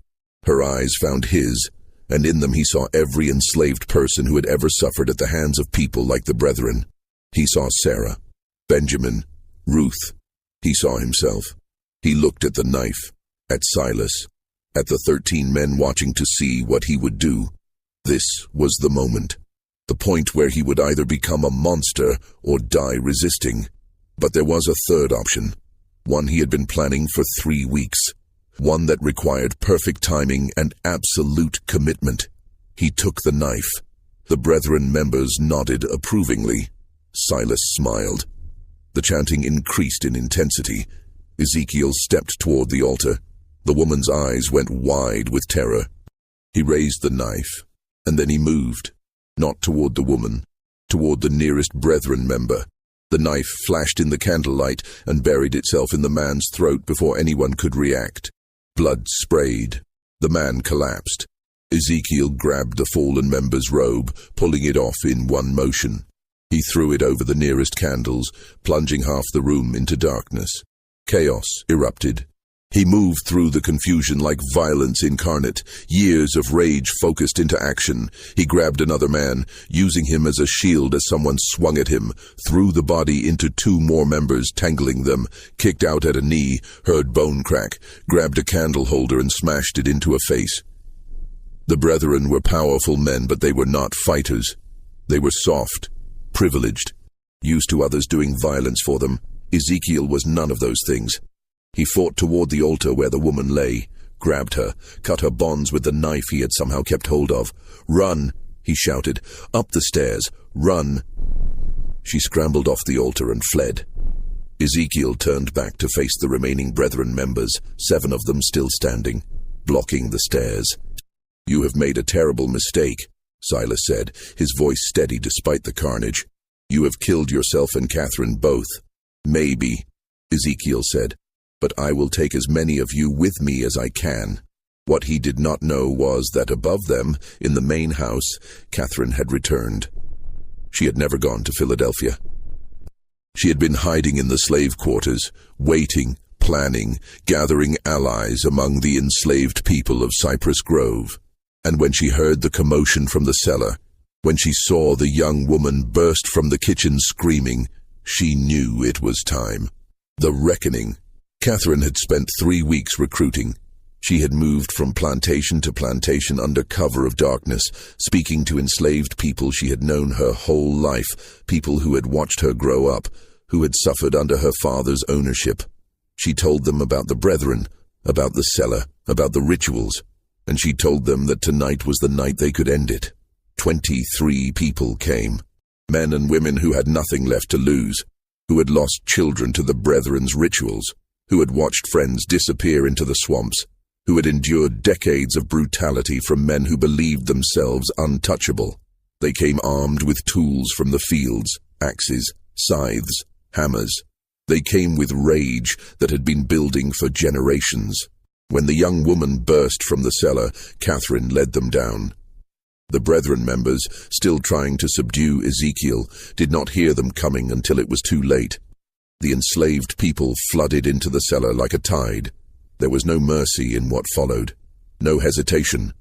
Her eyes found his, and in them he saw every enslaved person who had ever suffered at the hands of people like the brethren. He saw Sarah, Benjamin, Ruth. He saw himself. He looked at the knife, at Silas, at the 13 men watching to see what he would do. This was the moment. The point where he would either become a monster or die resisting. But there was a third option, one he had been planning for 3 weeks, one that required perfect timing and absolute commitment. He took the knife. The brethren members nodded approvingly. Silas smiled. The chanting increased in intensity. Ezekiel stepped toward the altar. The woman's eyes went wide with terror. He raised the knife, and then he moved. Not toward the woman, toward the nearest brethren member. The knife flashed in the candlelight and buried itself in the man's throat before anyone could react. Blood sprayed. The man collapsed. Ezekiel grabbed the fallen member's robe, pulling it off in one motion. He threw it over the nearest candles, plunging half the room into darkness. Chaos erupted. He moved through the confusion like violence incarnate, years of rage focused into action. He grabbed another man, using him as a shield as someone swung at him, threw the body into 2 more members, tangling them, kicked out at a knee, heard bone crack, grabbed a candle holder and smashed it into a face. The brethren were powerful men, but they were not fighters. They were soft, privileged, used to others doing violence for them. Ezekiel was none of those things. He fought toward the altar where the woman lay, grabbed her, cut her bonds with the knife he had somehow kept hold of. "Run!" he shouted. "Up the stairs! Run!" She scrambled off the altar and fled. Ezekiel turned back to face the remaining brethren members, 7 of them still standing, blocking the stairs. "You have made a terrible mistake," Silas said, his voice steady despite the carnage. "You have killed yourself and Catherine both." "Maybe," Ezekiel said, "but I will take as many of you with me as I can." What he did not know was that above them, in the main house, Catherine had returned. She had never gone to Philadelphia. She had been hiding in the slave quarters, waiting, planning, gathering allies among the enslaved people of Cypress Grove. And when she heard the commotion from the cellar, when she saw the young woman burst from the kitchen screaming, she knew it was time. The reckoning. Catherine had spent 3 weeks recruiting. She had moved from plantation to plantation under cover of darkness, speaking to enslaved people she had known her whole life, people who had watched her grow up, who had suffered under her father's ownership. She told them about the brethren, about the cellar, about the rituals, and she told them that tonight was the night they could end it. 23 people came, men and women who had nothing left to lose, who had lost children to the brethren's rituals, who had watched friends disappear into the swamps, who had endured decades of brutality from men who believed themselves untouchable. They came armed with tools from the fields, axes, scythes, hammers. They came with rage that had been building for generations. When the young woman burst from the cellar, Catherine led them down. The brethren members, still trying to subdue Ezekiel, did not hear them coming until it was too late. The enslaved people flooded into the cellar like a tide. There was no mercy in what followed, no hesitation.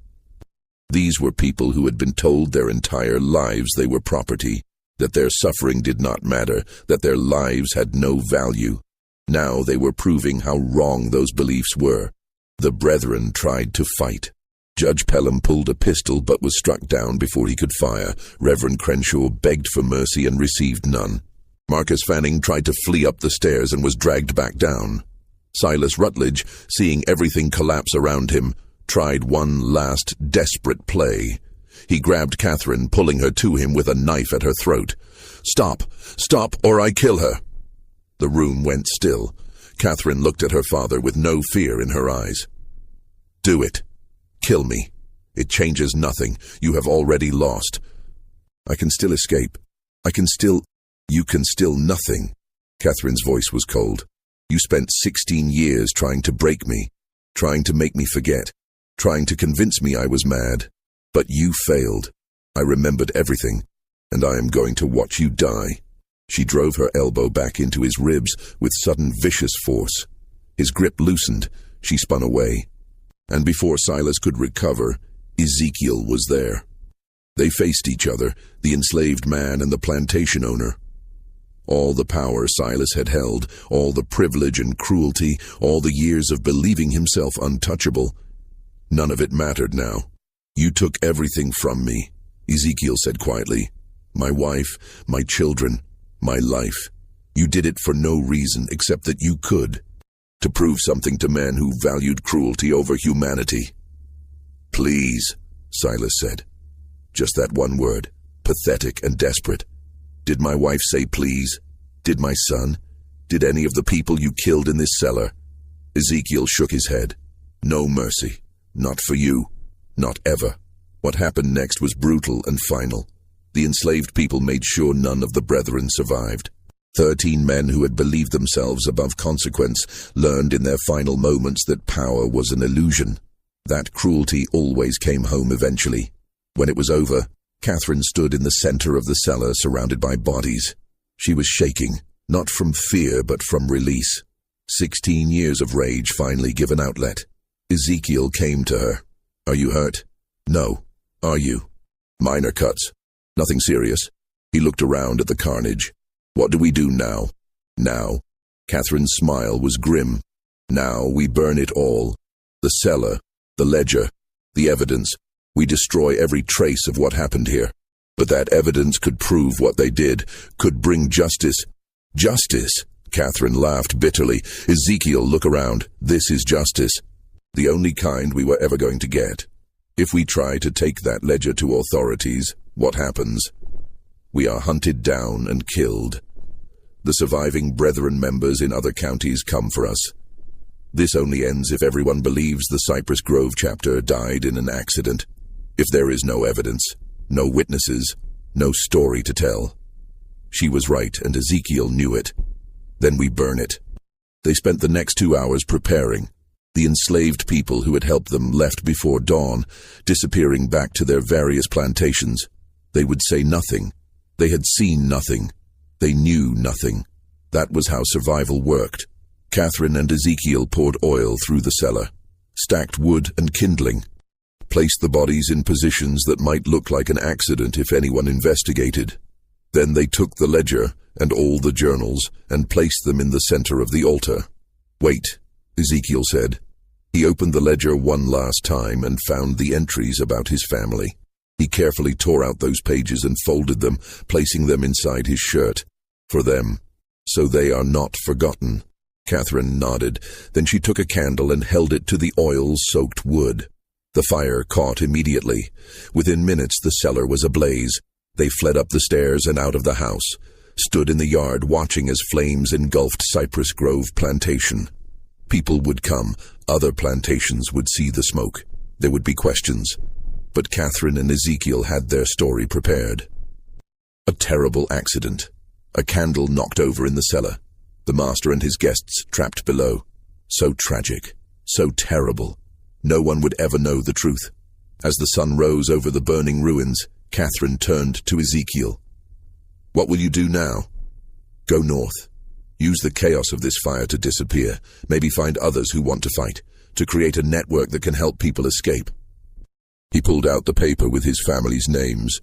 These were people who had been told their entire lives they were property, that their suffering did not matter, that their lives had no value. Now they were proving how wrong those beliefs were. The brethren tried to fight. Judge Pelham pulled a pistol but was struck down before he could fire. Reverend Crenshaw begged for mercy and received none. Marcus Fanning tried to flee up the stairs and was dragged back down. Silas Rutledge, seeing everything collapse around him, tried one last desperate play. He grabbed Catherine, pulling her to him with a knife at her throat. "Stop! Stop, or I kill her!" The room went still. Catherine looked at her father with no fear in her eyes. "Do it. Kill me. It changes nothing. You have already lost. I can still escape. You can still nothing." Catherine's voice was cold. "You spent 16 years trying to break me, trying to make me forget, trying to convince me I was mad. But you failed. I remembered everything, and I am going to watch you die." She drove her elbow back into his ribs with sudden vicious force. His grip loosened. She spun away. And before Silas could recover, Ezekiel was there. They faced each other, the enslaved man and the plantation owner. All the power Silas had held, all the privilege and cruelty, all the years of believing himself untouchable, none of it mattered now. "You took everything from me," Ezekiel said quietly. "My wife, my children, my life. You did it for no reason except that you could, to prove something to men who valued cruelty over humanity." "Please," Silas said. Just that one word, pathetic and desperate. Did my wife say please? Did my son? Did any of the people you killed in this cellar? Ezekiel shook his head. "No mercy. Not for you. Not ever." What happened next was brutal and final. The enslaved people made sure none of the brethren survived. 13 men who had believed themselves above consequence learned in their final moments that power was an illusion. That cruelty always came home eventually. When it was over, Catherine stood in the center of the cellar surrounded by bodies. She was shaking, not from fear but from release. 16 years of rage finally given outlet. Ezekiel came to her. "Are you hurt?" "No. Are you?" "Minor cuts. Nothing serious." He looked around at the carnage. "What do we do now?" "Now." Catherine's smile was grim. "Now we burn it all. The cellar, the ledger, the evidence. We destroy every trace of what happened here. But that evidence could prove what they did, could bring justice." "Justice?" Catherine laughed bitterly. "Ezekiel, look around. This is justice. The only kind we were ever going to get. If we try to take that ledger to authorities, what happens? We are hunted down and killed. The surviving brethren members in other counties come for us. This only ends if everyone believes the Cypress Grove chapter died in an accident. If there is no evidence, no witnesses, no story to tell." She was right, and Ezekiel knew it. "Then we burn it." They spent the next 2 hours preparing. The enslaved people who had helped them left before dawn, disappearing back to their various plantations. They would say nothing. They had seen nothing. They knew nothing. That was how survival worked. Catherine and Ezekiel poured oil through the cellar, stacked wood and kindling, placed the bodies in positions that might look like an accident if anyone investigated. Then they took the ledger and all the journals and placed them in the center of the altar. "Wait," Ezekiel said. He opened the ledger one last time and found the entries about his family. He carefully tore out those pages and folded them, placing them inside his shirt. For them, so they are not forgotten. Catherine nodded. Then she took a candle and held it to the oil-soaked wood. The fire caught immediately. Within minutes the cellar was ablaze. They fled up the stairs and out of the house, stood in the yard watching as flames engulfed Cypress Grove Plantation. People would come. Other plantations would see the smoke. There would be questions. But Catherine and Ezekiel had their story prepared. A terrible accident. A candle knocked over in the cellar. The master and his guests trapped below. So tragic. So terrible. No one would ever know the truth. As the sun rose over the burning ruins, Catherine turned to Ezekiel. "What will you do now?" "Go north. Use the chaos of this fire to disappear. Maybe find others who want to fight, to create a network that can help people escape." He pulled out the paper with his family's names.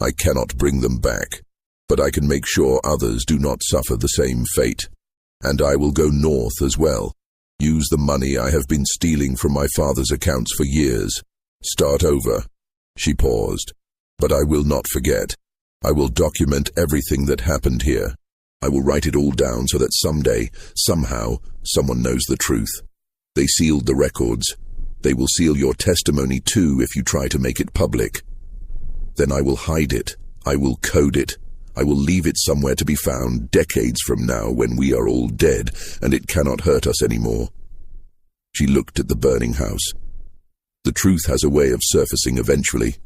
"I cannot bring them back, but I can make sure others do not suffer the same fate. And I will go north as well. Use the money I have been stealing from my father's accounts for years. Start over." She paused. "But I will not forget. I will document everything that happened here. I will write it all down so that someday, somehow, someone knows the truth. They sealed the records. They will seal your testimony too if you try to make it public. Then I will hide it. I will code it. I will leave it somewhere to be found decades from now when we are all dead and it cannot hurt us anymore." She looked at the burning house. The truth has a way of surfacing eventually.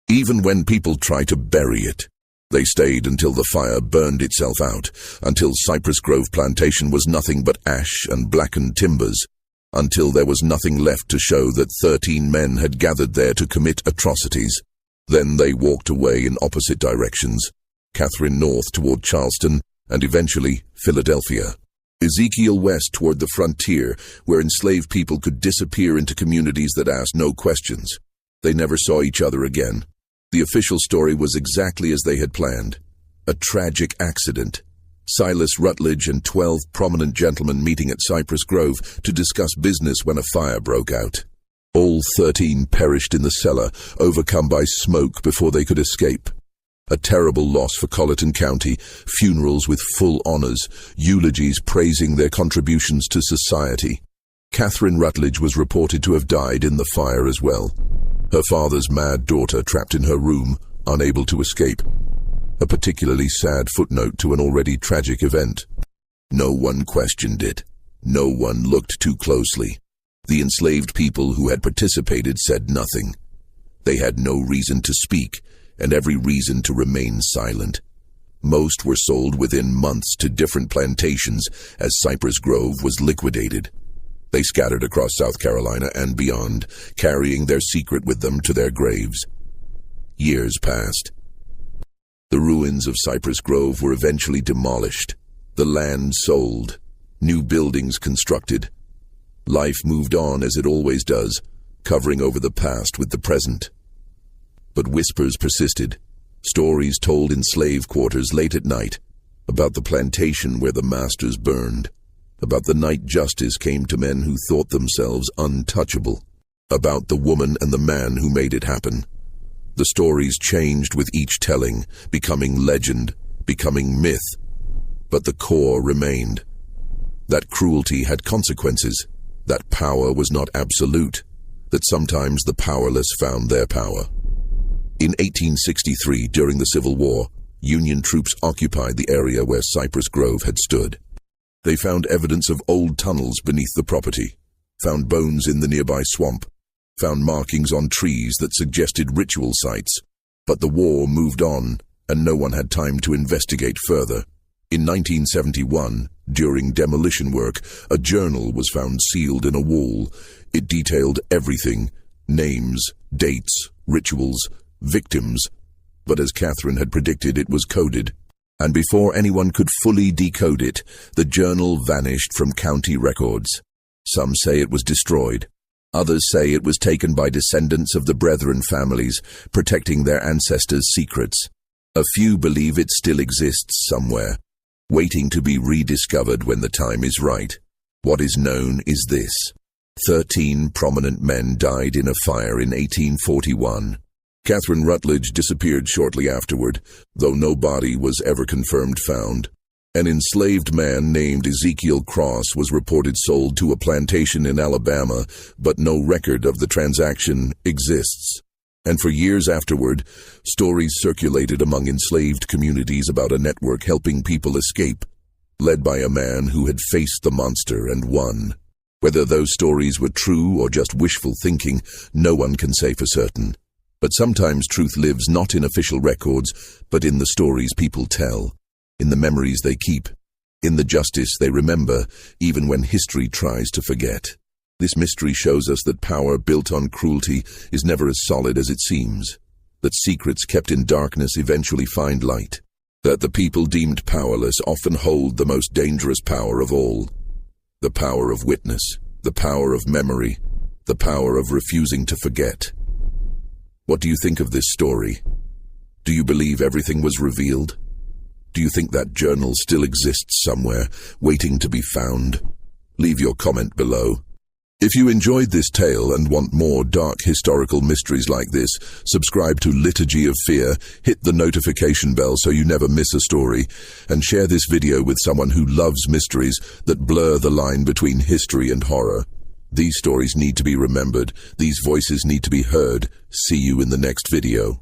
Even when people try to bury it, they stayed until the fire burned itself out, until Cypress Grove Plantation was nothing but ash and blackened timbers, until there was nothing left to show that 13 men had gathered there to commit atrocities. Then they walked away in opposite directions, Catherine north toward Charleston, and eventually Philadelphia. Ezekiel west toward the frontier, where enslaved people could disappear into communities that asked no questions. They never saw each other again. The official story was exactly as they had planned. A tragic accident. Silas Rutledge and 12 prominent gentlemen meeting at Cypress Grove to discuss business when a fire broke out. All 13 perished in the cellar, overcome by smoke before they could escape. A terrible loss for Colleton County, funerals with full honors, eulogies praising their contributions to society. Catherine Rutledge was reported to have died in the fire as well. Her father's mad daughter trapped in her room, unable to escape. A particularly sad footnote to an already tragic event. No one questioned it. No one looked too closely. The enslaved people who had participated said nothing. They had no reason to speak, and every reason to remain silent. Most were sold within months to different plantations as Cypress Grove was liquidated. They scattered across South Carolina and beyond, carrying their secret with them to their graves. Years passed. The ruins of Cypress Grove were eventually demolished, the land sold, new buildings constructed. Life moved on as it always does, covering over the past with the present. But whispers persisted, stories told in slave quarters late at night, about the plantation where the masters burned, about the night justice came to men who thought themselves untouchable, about the woman and the man who made it happen. The stories changed with each telling, becoming legend, becoming myth, but the core remained. That cruelty had consequences, that power was not absolute, that sometimes the powerless found their power. In 1863, during the Civil War, Union troops occupied the area where Cypress Grove had stood. They found evidence of old tunnels beneath the property, found bones in the nearby swamp, found markings on trees that suggested ritual sites. But the war moved on, and no one had time to investigate further. In 1971, during demolition work, a journal was found sealed in a wall. It detailed everything: names, dates, rituals, victims. But as Catherine had predicted, it was coded. And before anyone could fully decode it, the journal vanished from county records. Some say it was destroyed. Others say it was taken by descendants of the Brethren families, protecting their ancestors' secrets. A few believe it still exists somewhere, waiting to be rediscovered when the time is right. What is known is this: 13 prominent men died in a fire in 1841. Catherine Rutledge disappeared shortly afterward, though no body was ever confirmed found. An enslaved man named Ezekiel Cross was reported sold to a plantation in Alabama, but no record of the transaction exists. And for years afterward, stories circulated among enslaved communities about a network helping people escape, led by a man who had faced the monster and won. Whether those stories were true or just wishful thinking, no one can say for certain. But sometimes truth lives not in official records, but in the stories people tell, in the memories they keep, in the justice they remember, even when history tries to forget. This mystery shows us that power built on cruelty is never as solid as it seems, that secrets kept in darkness eventually find light, that the people deemed powerless often hold the most dangerous power of all. The power of witness, the power of memory, the power of refusing to forget. What do you think of this story? Do you believe everything was revealed? Do you think that journal still exists somewhere, waiting to be found? Leave your comment below. If you enjoyed this tale and want more dark historical mysteries like this, subscribe to Liturgy of Fear, hit the notification bell so you never miss a story, and share this video with someone who loves mysteries that blur the line between history and horror. These stories need to be remembered. These voices need to be heard. See you in the next video.